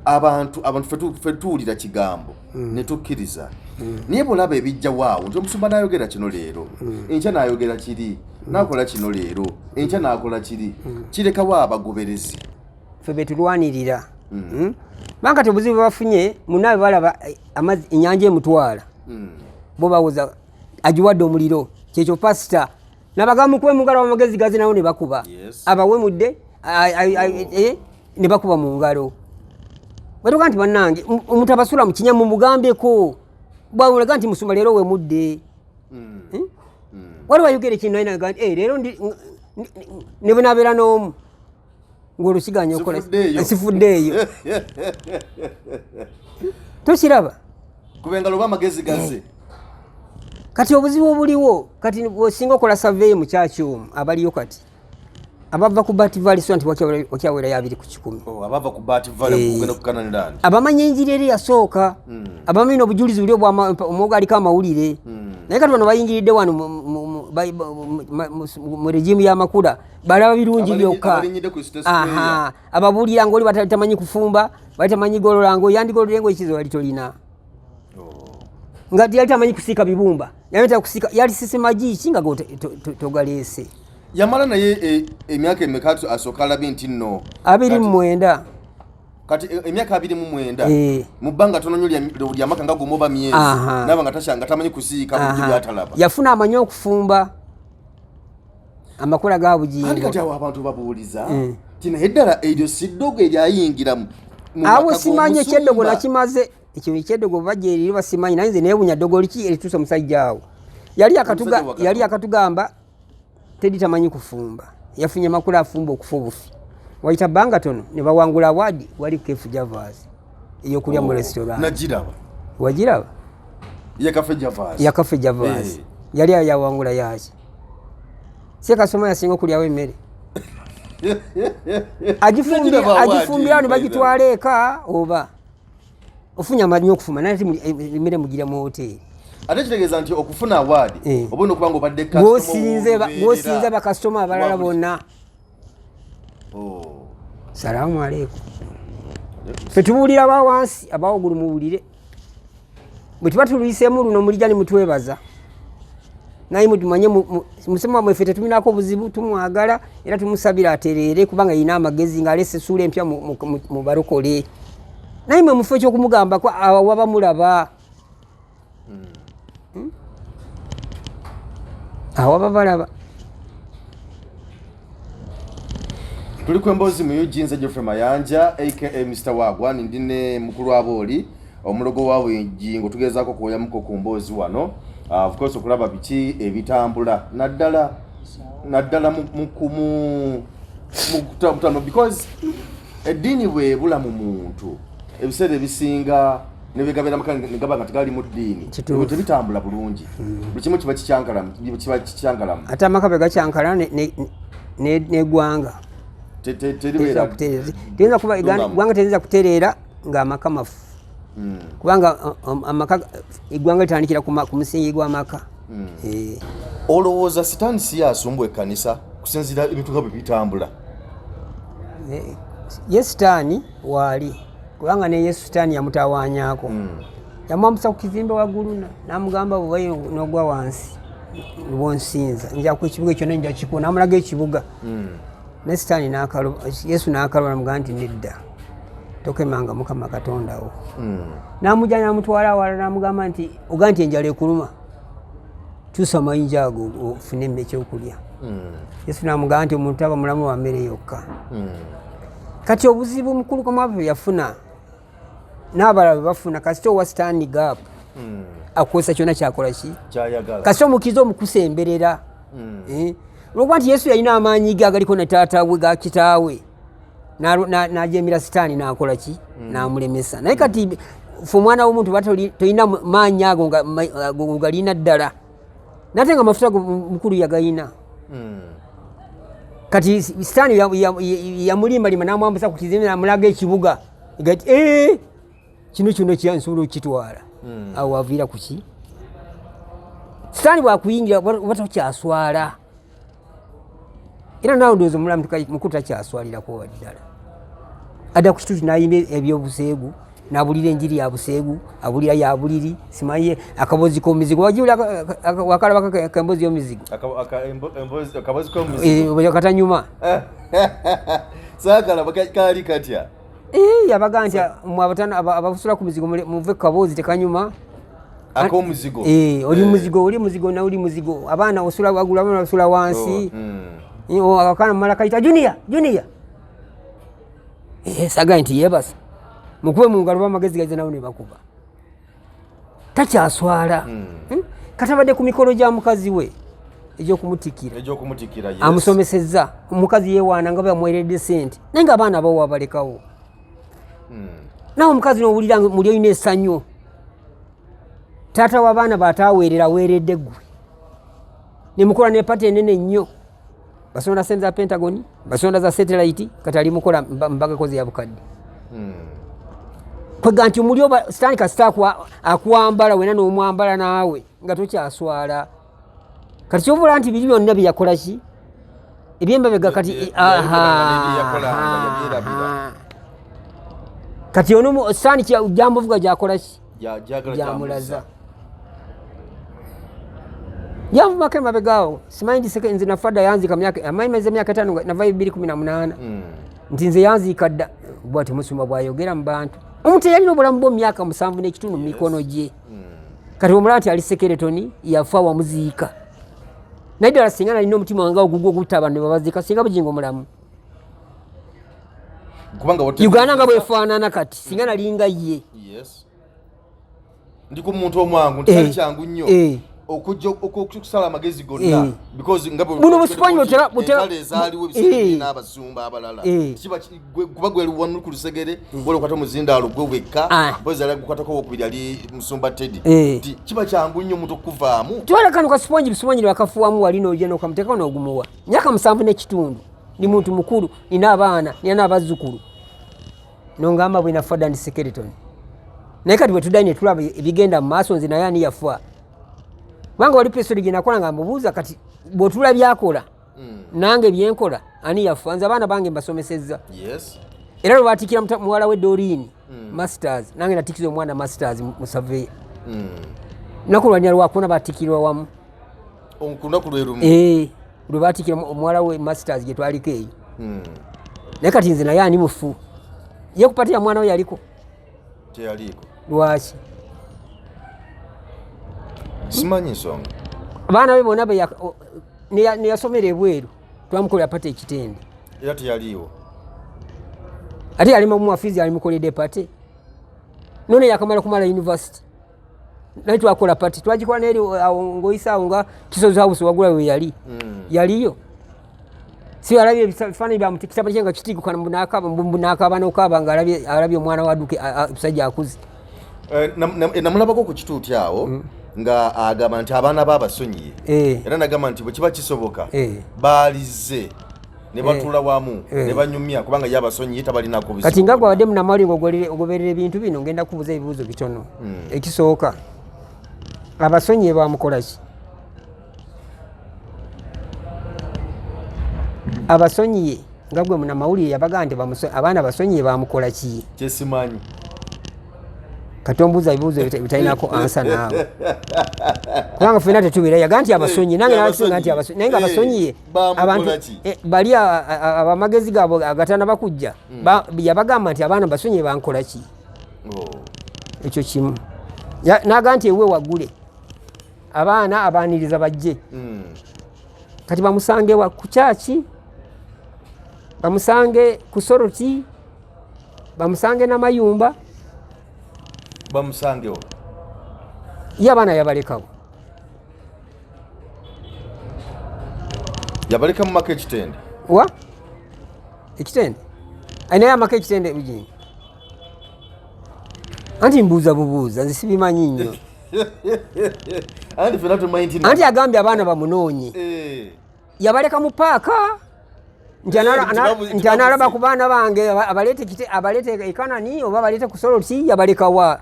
abantu ffe tuwulira kigambo ne tukkiriza naye bw'olaba ebijja waawo nti omusumba n'ayogera kino leero enkya n'ayogera kiri n'akola kino leero enkya n'akola kiri kirekawo abagoberezi ffe betulwanirira bankati obuzibu bafunye munaabe balaba ennyanja emutwala bo bawoza agiwadde omuliro kyekyo pasita nabagamba mukuba mu ngalo amagezi gazi nawo ne bakuba abawemudde ne bakuba mu ngalo batuga nti bannange omuntu abasula mu kinyamu mugambeko bwawulaga nti musumba leero wemudde waliwo ayogera ekintu naye naga nti leero ne bwe nabeera n'omu ng'olusiganya okola sifuddeeyo tokiraba kuba engalo oba amagezi gaze kati obuzibu obuliwo kati osinga okola survey mu kyaki omu abaliyo kati abava ku Bat Valley so nti wakyawerayo 2 ku 10 abava ku Bat Valley kugenda kukananira abamanya enjiri eri yasooka abamanyi n'obujulizi buli omwogo aliko amawulire naye kati bano bayingiridde wano mu regimu y'amakula balaba birungi byokka ababuulira ng'oli batamanyi kufumba batamanyi golola ngo yandigolole ngo ekizo wali tolina nga yali tamanyi kusiika bibumba yali sisemagi ki nga togaleese yamala naye emyaka emeka asooka alabye nti nno 29 kati emyaka 29 mu bbanga tono nnyo lyamaka nga gomoba myezi naba nga tashanga tamanyi kusiika mu byatalaba yafuna amanyi okufumba amakula ga bugingo kati awo abantu babuuliza tina eddala eryo siddogo eryayingira awo simanyi ekyeddogo nakimaze ekyo ekyeddogo bajja eriri basimanyi naye nze neewunya ddogo liki erituusa omusajja awo yali akatugamba tedi tamanyi kufumba yafunye makula afumba okufa obufi wayita bbanga tono ne bawangula awadi wali Cafe Javas eyokulya mu restaurant nagiraba wagiraba ya Cafe Javas yali yawangula yaki sekasoma yasinga okulyawo emmere agifumbira ne bagitwala eka oba ofunya amanyi okufuma naye emmere mugirya mu hoteri ate kitegeeza nti okufuna awaadi oba okubanga obadde gwosinze bakasitoma abalala bonna salaamu aleikum ffe tubuulira ba wansi abawogulu muwulire bwe tuba tuluyiseemu luno mulijja ne mutwebaza naye mutumanye musema mweffe tetulinako obuzibu tumwagala era tumusabira atereere kubanga yina amagezi ng'alese essuula empya mu balokole naye mwe mufe ekyokumugambako awaba mulaba awaba balaba tuli ku emboozi mu Eugene Geoffrey Mayanja aka Mr. Wagwan ndine mukulu abooli omulogo wa WABUGINGO tugezaako kuwoyamuko ku mboozi wano of course okulaba biki ebitambula naddala mukutano because eddiini bwebula mu muntu ebiseera ebisinga nebigabira ngaba nga tegali mu ddiini tebitambula bulungi buli kimu kiba kikyankalamu ate amaka be gakyankala n'eggwanga teyinza kuba eggwanga teyinza kutereera ng'amaka mafu kubanga amaka eggwanga litandikira ku musingi gw'amaka olowooza sitaani si yasumbwa ekkanisa kusinzira ebintu nga bwe bitambula ye sitaani waali kubanga ne Yesu sitaani yamutawaanyako yamwambusa ku kizimbe waggulu n'amugamba bwe n'ogwa wansi bw'onsinza nja ku ekibuga ekyo nenja kikuwa n'amulaga ekibuga ne sitaani Yesu n'akalwa n'amugamba nti nedda tokemanga Mukama Katonda wo n'amujja n'amutwala awala n'amugamba nti oga nti enjala ekuluma kyusa amayinja ago ofune emmere ekyokulya Yesu n'amugamba nti omuntu aba mulamu wa mmere yokka kati obuzibu mukulu komwabo yafuna n'abalala bafuna kasita owa stand gap akozesa kyonna kyakola ki kasita omukiza omukusemberera olwokuba nti Yesu yalina amaanyi ge agaliko ne taata we ga kitaawe najemira sitaani nakola ki namulemesa naye kati fe omwana w'omuntu tolina maanyi ago galina ddala nate nga amafuta mukulu yagayina kati sitaani yamulimbalima namwambusa ku kizimbe namulaga ekibuga gati kino kyansobola okukitwala awo waviira kuki sitaani bwakuyingira oba tokyaswala era nawe ndowooza omulamu mukulu takyaswalirako waddala adda ku kituuti nayimba ebyobuseegu nabulira enjiri ya buseegu abulira ya buliri simaye akabozi k'omuzigo wajiwula wakalaba kambozi y'omuzigo akabozi k'omuzigo katanyuma sakalaba kali katya yabaga nti abasula ku muzigo muve ku kabozi tekanyuma ak'omuzigo oli muzigo na oli muzigo abaana osula wagula abaana basula wansi akana mala kayita junior saga nti yebasa mukube mu ngalo bamagezi gaze nawo ne bakuba takyaswala katabadde ku mikolo gya mukazi we egy'okumutikira yes. amusomesezza omukazi yewaana nga bamweredde sente naye nga abaana bawo abalekawo nawe omukazi n'owulira muli olina essanyu taata w'abaana bataaweerera weeredde ggwe ne mukola ne pati enene nnyo basonda sente za Pentagon basonda za satellite kati ali mukola mbaga kozi ya bukadde kwega nti omuli oba sitaani kasita akuwambala wena n'omwambala naawe nga tokyaswala kati kyovula nti biri byonna byeyakola ki ebyembabega kati kati ono sitaani jambuvuga gyakola ki jamulaza yavumako emabegaawo simanyi ndiseke nze nafadda yanziika amaimaze emyaka 5 navayo 2018 nti nze yanziika dda bwati musumba bwayogera mu bantu omuntu eyalina obulamu bw'emyaka 7 n'ekitundu mu mikono gye kati omulaba nti ali sekeretoni yafa wamuziika naye ddala singa nalina omutima wange ogugwo ogutta ne babaziika singa bugingo mulamu uganda nga bwefaanana kati singa nalinga ye ndi ku muntu omwangu nti kyangu nnyo okujja okusala amagezi gonna because buno musipanyi ezaaliwo ebisenge n'abasumba abalala kiba kuba gwe wanu ku lusegere bwolo kwata muzindaalo gwe wekka bwezala gukwatako wokubiri ali musumba Teddy kiba kyangu nnyo omuntu okuvaamu twala kano kasipanyi bisipanyi bakafuwamu walina ojja n'okamuteekako n'ogumuwa myaka 7 n'ekitundu ni muntu mukulu nina abaana nina n'abazzukulu nongamba bwe nafadda ndi sekeretoni naye kati bwe tuddayo ne tulaba ebigenda mu maaso nze naye ani yafa kubanga wali pesoli gye nakola nga mubuuza kati bw'otula byakola nange byenkola ani yafa nze abaana bange mbasomesezza era lwe baatiikira muwala we Doreen masters nange natikiza omwana masters mu Surveyor lunaku lwanya lwakuona baatiikirwa wamu kunaku lwerumu lwe baatiikira omuwala we masters gye twaliko eyo naye kati nze naye ani mufu ye kupatira mwana we yaliko teyaliko lwaki simanyi nsonga abaana be bonna neyasomera ebweru twamukolera pate ekitende era teyaliiwo ate yalima muwafizi alimukoledde pate none yakamala kumala university naye twakola pate twagikola neri ngaoyisa awo nga kisozi hawusi wagula we yali yaliyo si alabye ebifaananyi bya kitabo kye nga kitiguka mbunakaba n'okaba nga alabye omwana waduke musajja akuze namulabako ku kituuti awo nga agamba nti abaana babasonyiye era nagamba nti bwe kiba kisoboka baalize ne batula wamu ne banyumya kubanga yabasonyiye tabalinako buzibu kati nga gwawadde munamali ngogoberera ebintu bino ngenda kubuuza ebibuuzo bitono ekisooka abasonyiye bamukola ki abasonyiye nga gwe munamawulire yabaga nti abaana basonyiye bamukola ki kyesimanyi kati ombuuza ebibuuzo bitalinako ansa naawe kubanga fena tetubeera yaga nti abasonyiye nange nakisinga nti abasonyiye naye nga abasonyiye abantu bali abamagezi gaabwe agatana bakujja yabagamba nti abaana basonyiye bankola ki ekyo kimu naga nti ewe wagule abaana abaaniriza bajje kati bamusange ku kyaki bamusange ku Soroti bamusange n'amayumba bamusangewo ye abaana yabalekawo yabaleka mu maka ekitende wa ekitende Aina Amaka ekitende Bugingo. Anti mbuuza bubuuza nze sibimanyi nnyo. Anti fena tumanyi anti agambye abaana bamunoonye. Yabaleka mu paaka. Nti analaba ku baana bange abalete ekanani oba balete ku Soroti yabaleka wa.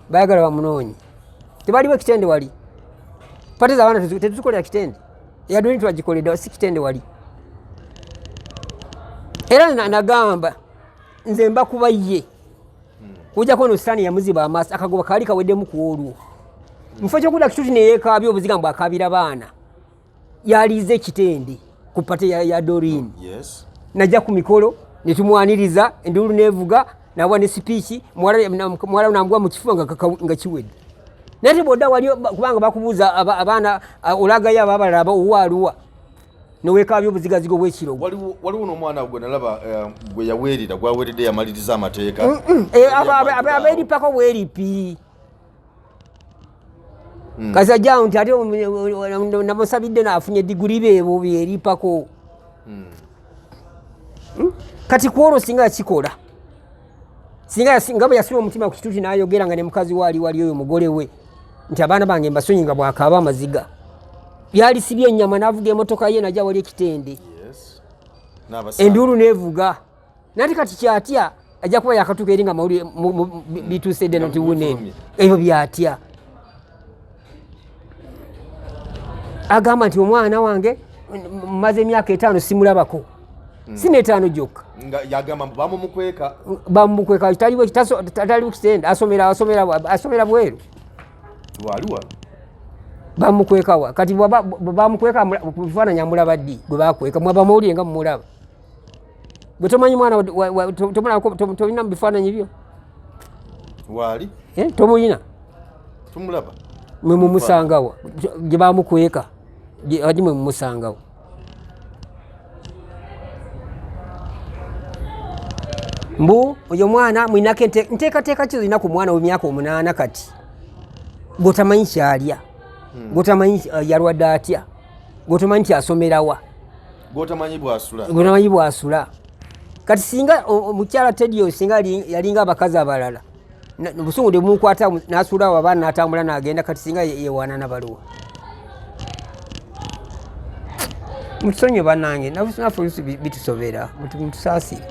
Bayagala bamunoonye. Tebaliwo ekitende wali. Pate za abaana tetuzikolera kitende. Yadoni twagikolera si kitende wali. Era nagamba nze mba kuba ye. Kuja kono sitani ya muziba amasa akagoba kali kawedde mu kuolwo. Mfo kyokuda kituti ne yekabye obuzigambo akabira baana. Yalize kitende ku pate ya Dorin. Yes. Najja ku mikolo ne tumwaniriza endulu nevuga nabwa ne speech mwala nambwa mu kifunga nga kiwedde. Nati boda wali kubanga bakubuza abaana olaga yaba abalaba owaluwa. Nowekabye obuzigazigo bwekiro. Waliwo n'omwana gwe nalaba gwe yaweerera gwaweeredde yamaliriza amateeka. Abeeri pako bweripi. Kasajja nti ate namusabidde n'afunye diguri beebo byeri pako. Kati kwolo singa yakikola. Singa bwe yasula omutima ku kituuti n'ayogera nga ne mukazi wali oyo mugole we. Nti abaana bange mbasonyi nga bwakaaba amaziga. Yali sibye ennyama n'avuga emmotoka ye najja wali ekitende. Yes. Endulu nevuga. Nati kati kyatya ajja kuba yakatuka eri nga mawuli bituusedde nti wune. Ebyo byatya. Agamba nti omwana wange mmaze emyaka 5 simulabako. Sine 5 gyokka. Yagamba bamumukweka. Bamumukweka taliwo kitende asomera bweru. Waliwa. Bamukwekawa kati bamukweka kufaananya amulaba ddi gwe bakweka mwaba mawulire nga mumulaba. Bwe tomanyi mwana tolina mu bifaananyi byo. Wali? Tomulina. Tumulaba. Mwe mumusangawo gye bamukweka adi mwe mumusangawo. Mbu oyo mwana mwinake nteekateeka ki zirina ku mwana w'emyaka 8 kati. Gotamanyi kyalya. Gotamanyi yalwadde atya. Gotamanyi nti asomerawa. Gotamanyi bwasula. Kati singa omukyala Tedio singa yalinga abakazi abalala. Busungu de mukwata n'asula abaana n'atambula n'agenda kati singa yewana n'abaluwa. Mutusonye bannange nafuusi bitusobera mutusaasire.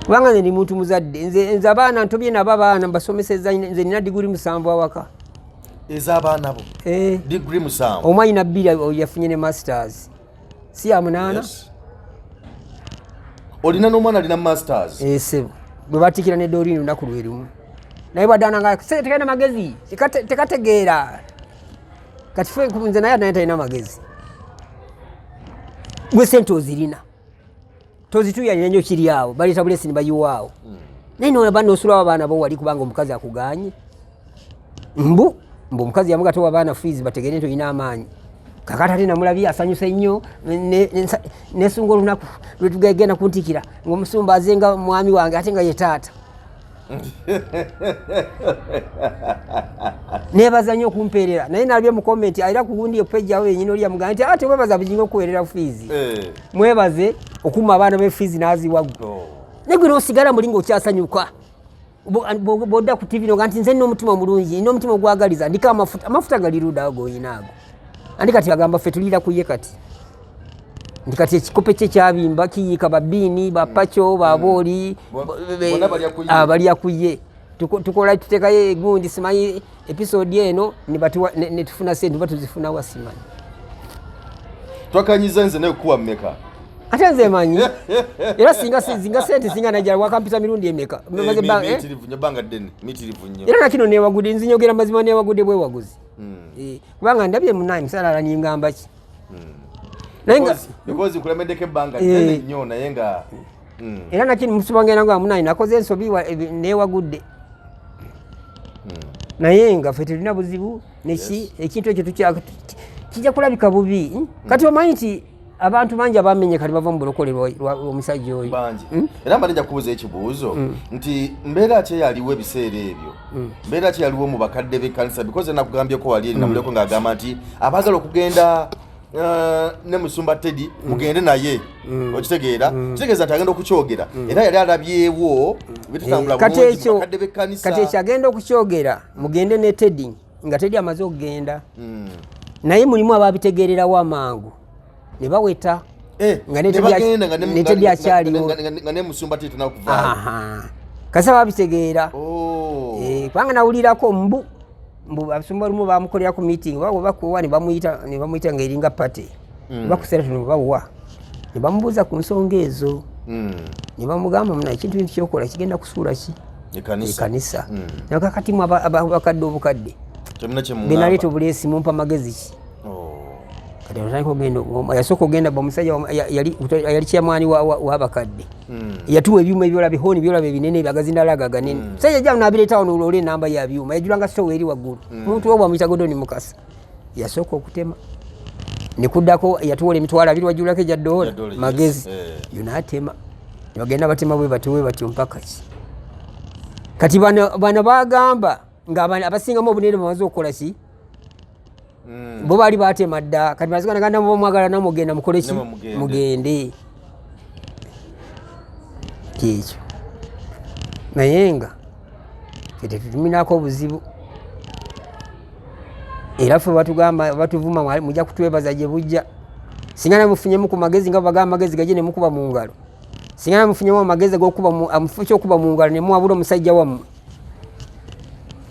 Kubanga nze ndi muntu muzadde nze abaana ntobye nabo abaana mbasomesezza nze nina diguri 7 awaka. Ez'abaana bo. Degree 7. Omwanyi na 2 yafunye ne masters. Si ya 8. Yes. Olina n'omwana alina masters. Sebo. Bwe batikira ne Dorin lunaku lwerumu. Naye badana nga tekana magezi. Tekategeera. Kati fwe nze naye talina magezi. Gwe sente ozirina. Tozituya nyenyo kiri awo. Baleta bulesi ni bayiwaawo. Naye n'olaba n'osula abaana bo wali kubanga omukazi akuganye. Mbu omukazi yamugatowa abaana fees bategere nti olina amaanyi. Kakati ate namulabye asanyuse nnyo nesunga olunaku lwetugenda kuntikira ng'omusumba azenga mwami wange ate nga ye taata. Nebaza nnyo okumpeerera naye nalabye mu comment era kugundi page yawe yennyini oli yamugamba nti ate webaza Bugingo okuweerera fees. Mwebaze okuma abaana be fees n'aziwaggo. Ne gwe n'osigala mulingo okyasanyuka. Boda ku TV nganti nze n'omutima omulungi n'omutima ogwagaliza ndika amafuta galiruda ago yinaago. Andika kati agamba ffe tulira kuye kati. Ndikati ekikope kye kyabimba kiyika babini bapacho baboli abali akuye. Tukola tutekayo egundi simanyi episode eno ne tufuna sente batuzifuna wasimanyi. Twakanyiza nze ne kuwa mmeka. Ate nze manyi. Era singa sente singa najja wakampita mirundi emeka. Maze banga deni mitirivu nnyo. Era nakino ne wagudde nzinyogera mazima ne wagudde bwe waguzi. Kubanga ndabye munanyi sala ni ngamba ki. Nenga because kulemedeke banga deni nnyo naye nga era nakino musubangena ngo munanyi nakoze ensobi ne wagudde. Naye nga ffe tulina buzibu neki ekintu ekyo kijja kulabika bubi. Kati omanyi nti abantu bangi abamenye kali bava mu bulokole omusajja oyo. Bangi. Era mbalija kubuza ekibuuzo nti mbeera ki yaliwo ebiseera ebyo. Mbeera ki yaliwo mu bakadde b'ekkanisa because nakugambye ko wali eri namuleko ng'agamba nti abaagala okugenda ne musumba Teddy mugende naye okitegeera kitegeeza nti agenda okukyogera era yali alabyewo bitutambula bulungi bakadde b'ekkanisa kati ekyo agenda okukyogera mugende ne Teddy nga Teddy amaze okugenda naye mulimu ababitegeererawo amangu ne baweta nga ne Teddy akyaliwo nga ne musumba Teddy tunakuvaayo kasa babitegeera kubanga nawulirako mbu abasumba lumu bamukolera ku meeting bakuwa ne bamuyita ng'eringa pate bakusera tuno bawuwa ne bamubuuza ku nsonga ezo ne bamugamba muna ekintu kyokola kigenda kusuula ki ekanisa nakakatimu abakadde obukadde benaleeta obuleesi mumpa magezi ki kati atandika ogenda yasooka ogenda bamusajja yali kyamwani w'abakadde yatuwa ebyuma ebyola bihoni byola binene byagazindalaga ganene musajja jja nabireetawo nolola enamba ya byuma yajulanga sitowa eri waggulu omuntu we bwamuyita Godoni Mukasa yasooka okutema ne kuddako yatuwola emitwalo 2 wajulako egya dola magezi yonatema ne bagenda batema bwe batyo mpaka ki kati bano bagamba nga abasingamu obunene bamaze okukola ki bo bali batema dda kati bazigana ganda mwagala namugenda mukole ki mugende kyekyo naye nga tetutuminako obuzibu era ffe batugamba batuvuma mujja kutwebaza gye bujja singa namufunyemu ku magezi nga bagamba amagezi gaje ne mukuba mu ngalo singa namufunyemu amagezi g'okuba amufu ky'okuba mu ngalo ne muwabula omusajja wammwe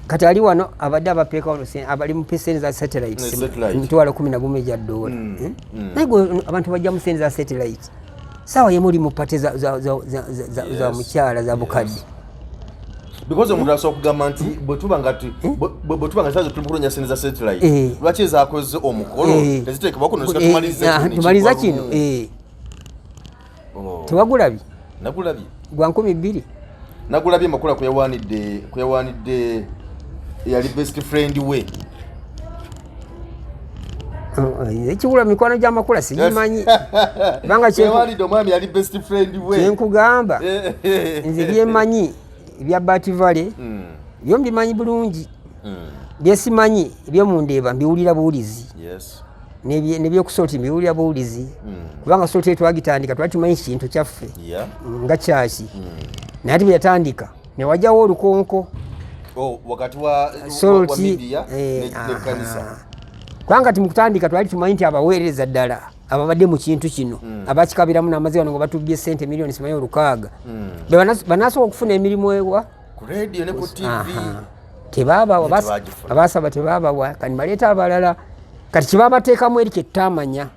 kati ali wano abadde abapeeka abali mu peseni za satellite emitwalo 11 egya dola naye abantu bajja mu sente za satellite sawa yemuli mu pate za mukyala za bukadde because omuntu asobola okugamba nti bwetuba nga tazo tumukulonya sente za satellite lwaki ezakoze omukolo teziteekebwako tumaliza kino tewagulabye nagulabye gwa 12 nagulabye makula kuyawanidde yali best friend we ekigula mikwano gy'amakula sigimanyi banga yawanidde omwami yali best friend we kyenkugamba nze byemanyi ebya Bativale byo mbimanyi bulungi byesimanyi ebyomundeeba mbiwulira buwulizi nebyokusolti mbiwulira buwulizi kubanga solti twagitandika twali tumanyi kintu kyaffe nga kyaki naye ati bwe yatandika ne wajjawo olukonko wakati wa media n'ekkanisa kubanga timukutandika twali tumanyi nti abaweereza ddala ababadde mu kintu kino abakikabiramu n'amazzi wano nga batubbye sente miliyoni simanyi 600 banaasobola okufuna emirimu ewa ku radio ne ku TV tebaabawa abaasaba tebaabawa kati baleeta abalala kati kibabateekamu eri kyetutamanya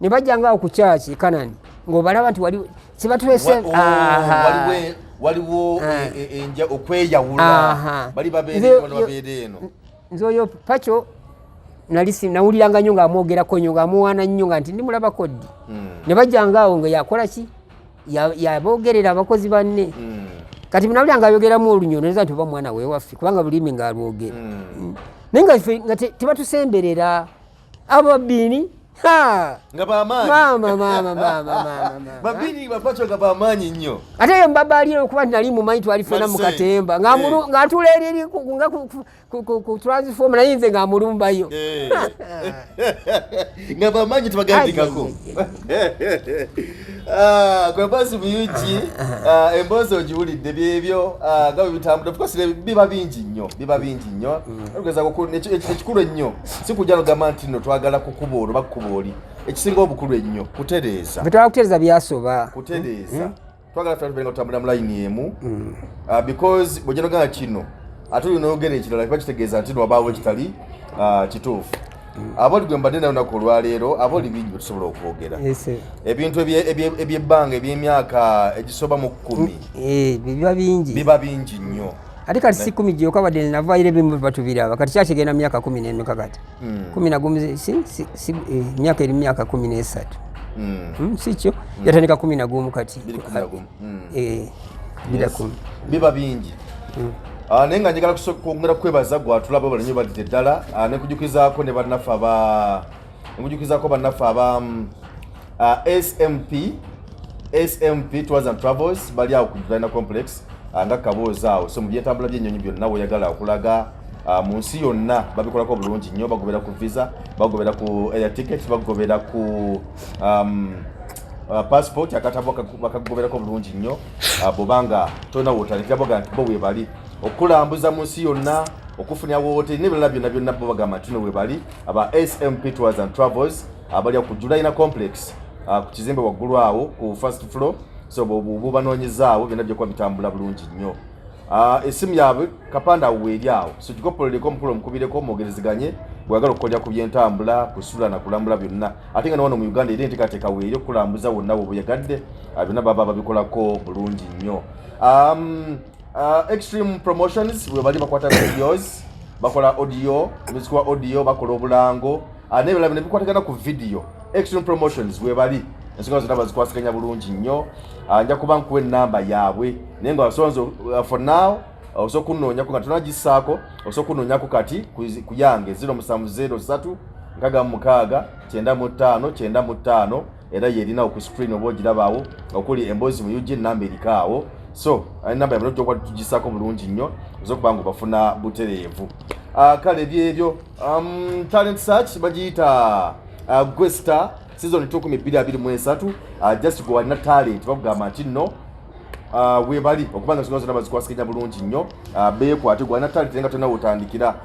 ne bajjangaawo ku kyaki Kanani ng'obalaba nti wali kibatulese waliwo enja okweyawula bali babeere eno nze oyo pakyo nawuliranga nnyo ng'amwogerako nnyo ng'amuwaana nnyo nga nti ndimulaba koddi ne bajjangaawo nga yakola ki yaboogerera abakozi banne kati nawulira ayogeramu olunyo neza nti oba mwana wewaffe kubanga bulimi ng'alwogera naye nga tebatusemberera ababini nga bamaanyi babini bapacho nga bamaanyi nnyo ate yo mbabaaliire okuba nti nali mumanyi twali fena mu katemba ng'atula eri nga ku transform naye nze ng'amulumbayo nga bamaanyi tebagandikako kwepasi buyuki emboozi ogiwulidde byebyo nga bwe bitambula ofcourse biba bingi nnyo ekikulu ennyo si kujja nogamba nti nno twagala kukuba olwo bakukuba oli ekisinga obukulu ennyo kutereeza betwala kutereeza byasoba kutereeza twagala nga tutambulira mu layini emu because bwojja nogamba kino ate olina oyogera ekirala kiba kitegeeza nti wabaawo ekitali kituufu aboli gwe mbadde nayo nako olwaleero aboli bingi betusobola okwogera ebintu ebyebbanga ebyemyaka egisoba mu 10 biba bingi nnyo ate kati si 10 gyokka badde navaayire ebimu batubiraba kati kyategenda myaka 11 kakati 11 myaka eri myaka 13 sikyo yatandika 11 kati biba bingi naye nga njagala kwongera kwebaza gwatulaba balanyo badde ddala nekujukizaako ne bannaffe aba SMP Tours and Travels bali awo ku Designer Complex nga kaboozi awo so mu byentambula by'ennyonyi byonna weeyagala okulaga mu nsi yonna babikolako bulungi nnyo bagobera ku visa bagobera ku air ticket bagobera ku passport akatabo bakagoberako bulungi nnyo bobanga tona wotandikira boga nti bo webali okulambuza mu nsi yonna okufunya wote n'ebirala byonna bo bagamba nti webali aba SMP Tours and Travels abali ku Julaina Complex ku kizimbe waggulu awo ku first floor so bo banoonyezaawo byonna byo kwa bitambula bulungi nnyo. Esimu yaabwe kapanda weeri awo so kikopoleko omukulu omukubireko omwogerezeganye bwagala okukolera ku byentambula kusula na kulambula byonna ate nga wano mu Uganda eri enteekateeka weeri okulambuza wonna bwebuyagadde byonna baba babikolako bulungi nnyo. Extreme Promotions we bali bakwata videos bakola audio ebizikwa audio bakola obulango n'ebirala bino bikwatagana ku video. Extreme Promotions we bali ensonga zonna bazikwasiganya bulungi nnyo. Nja kuba nkuwa ennamba yaabwe naye nga wasonzo for now osobola kunnoonyako nga tonagisaako osobola kunnoonyako kati ku yange 0703 66 95 95 era yerina ku screen oba ogirabaawo okuli emboozi mu UG ennamba erikaawo so ennamba yabwe ojja okuba tugisaako bulungi nnyo osobola okuba nga bafuna butereevu. Kale ebyebyo talent search bagiyita Gwesta season 2023 just go na talent bagamba nti no webali okubanga nsonga zonna bazikwasiganya bulungi nnyo beekwate gwa na talent nga tonna wotandikira.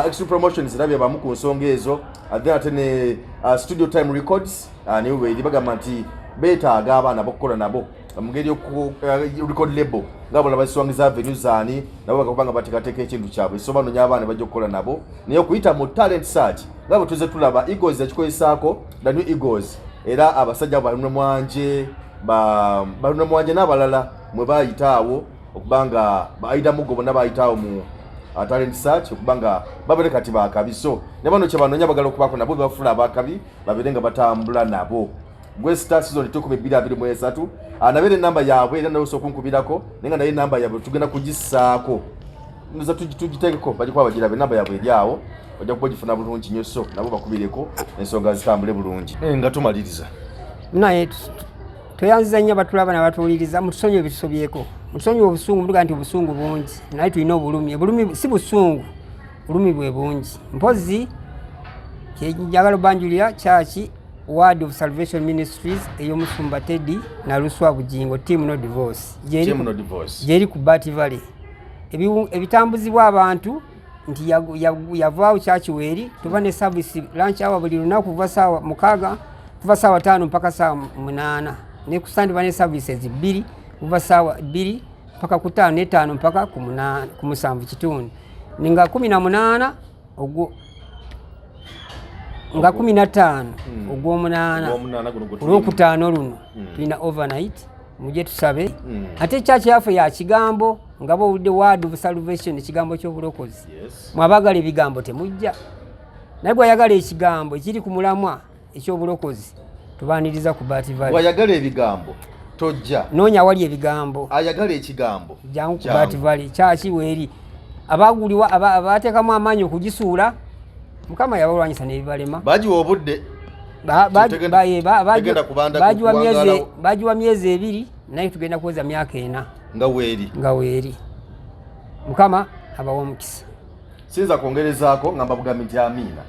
Extreme Promotions irabye bamu ku nsonga ezo then ate ne Studio Time Records ne weeri bagamba nti beetaaga abaana bokukola nabo mugeri ku record label ngabo labaswangiza venues ani nabo bakubanga batekateeka ekintu kyabwe so banoonya abaana bajja okukola nabo naye okuyita mu talent search ngabo tuze tulaba Eagles yakikolesaako the new Eagles era abasajja balumwanje n'abalala mwe bayitaawo okubanga baayita mugo bonna bayitaawo mu talent search okubanga babere kati bakabi so ne bano kye banoonya bagala okubako nabo bafula abakabi babere nga batambula nabo. Gwesta season 2023 anabere namba yaabwe era nayo sokunkubirako nenga naye namba yaabwe tugenda kugisaako nza tugiteekeko bagikwa bagirabe namba yaabwe eryawo ojja kuba gifuna bulungi nnyo so nabo bakubireko ensonga zitambule bulungi nga tumaliriza naye toyanziza nnyo abatulaba n'abatuwuliriza mutusonyiwe ebitusobyeko mutusonyiwe obusungu mutuga nti obusungu bungi naye tulina obulumi si busungu bulumi bwe bungi mpozi njagala obanjulira kyaki Word of Salvation Ministries eyomusumba Teddy na Luswa Bujingo team no divorce jeri ku Bati Valley ebitambuzibwa abantu nti yavaawo chachi weri tuba ne service lunch hour buli lunaku kuva sawa mukaga kuva sawa 5 mpaka sawa 8 ne kusandi bane services 2 kuva sawa 2 mpaka ku 5 ne 5 mpaka ku 8 ku musanvu kitundu ninga 18 ogwo nga 15 ogw'omunana olwokutaano luno tulina overnight muje tusabe ate church yaffe ya kigambo nga bowulidde Word of Salvation ekigambo ky'obulokozi mwabagala ebigambo temujja naye bwayagala ekigambo ekiri ku mulamwa eky'obulokozi tubaaniriza ku Bati Valley. Bwayagala ebigambo tojja noonya wali ebigambo ayagala ekigambo jangu ku Bati Valley church weeri abaguliwa abateekamu amaanyi okugisuula Mukama yabalwanyisa n'ebibalema bajiwa obudde bajiwa myezi 2 naye tugenda kuweza myaka 4 nga weeri Mukama abawa omukisa. Sinza kwongerezaako ngamba bugambi nti amiina.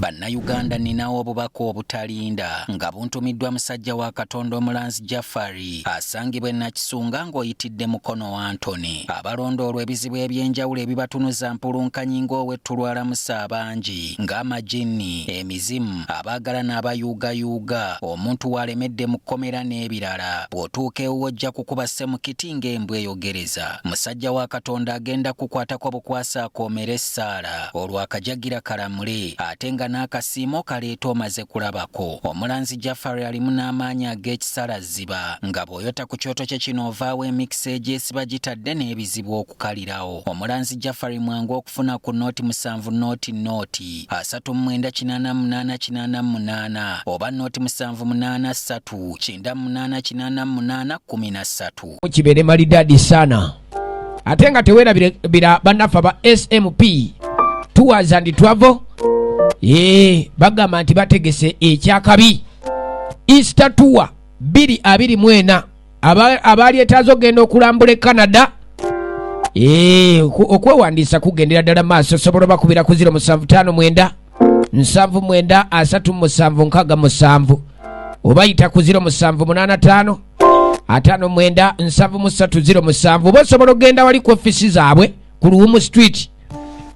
Bannayuganda ninawo obubaka obutalinda nga buntumiddwa musajja wa Katonda Omulanzi Jafari asangibwa Nakisunga ng'oyitidde mukono wa Antony. Abalondoolwa ebizibu ebyenjawulo ebibatunuza mpulunkanyi ng'owetulwala musabangi ng'amajini, emizimu, abaagala n'abayuugayuuga, omuntu walemedde mu kkomera n'ebirala. Bw'otuuka ewuwo ojja kukuba ssemukiti ng'embwa eyogereza. Musajja wa Katonda agenda kukwatako bukwasa akoomera essaala olwo akajagira kalamule ate nga n'akasiimo kaleeta omaze kulabako. Omulanzi Jafari alimu n'amaanyi ag'ekisalaziba nga bw'oyota ku kyoto kye kino ovaawo emikisa egyesiba gitadde n'ebizibu okukalirawo. Omulanzi Jafari mwangu okufuna ku nooti 7 nooti 39888 oba nooti 783988813 kibeere maridadi sana ate nga teweerabira bannaffe aba SMP Tours and Travel bagamba nti bategese ekyakabi Easter Tour 2024 abaali etaaza ogenda okulambula Canada okwewandiisa kugendera ddala maaso sobola bakubira ku 075 79 37 67 obayita ku 075 59 730 bosobola okgenda wali ku ofisi zaabwe ku Luwumu Street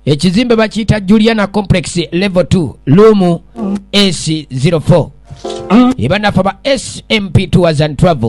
ekizimbe bakiyita Juliana Complex level 2 room S04 ebanafa ba SMP Tours and Travel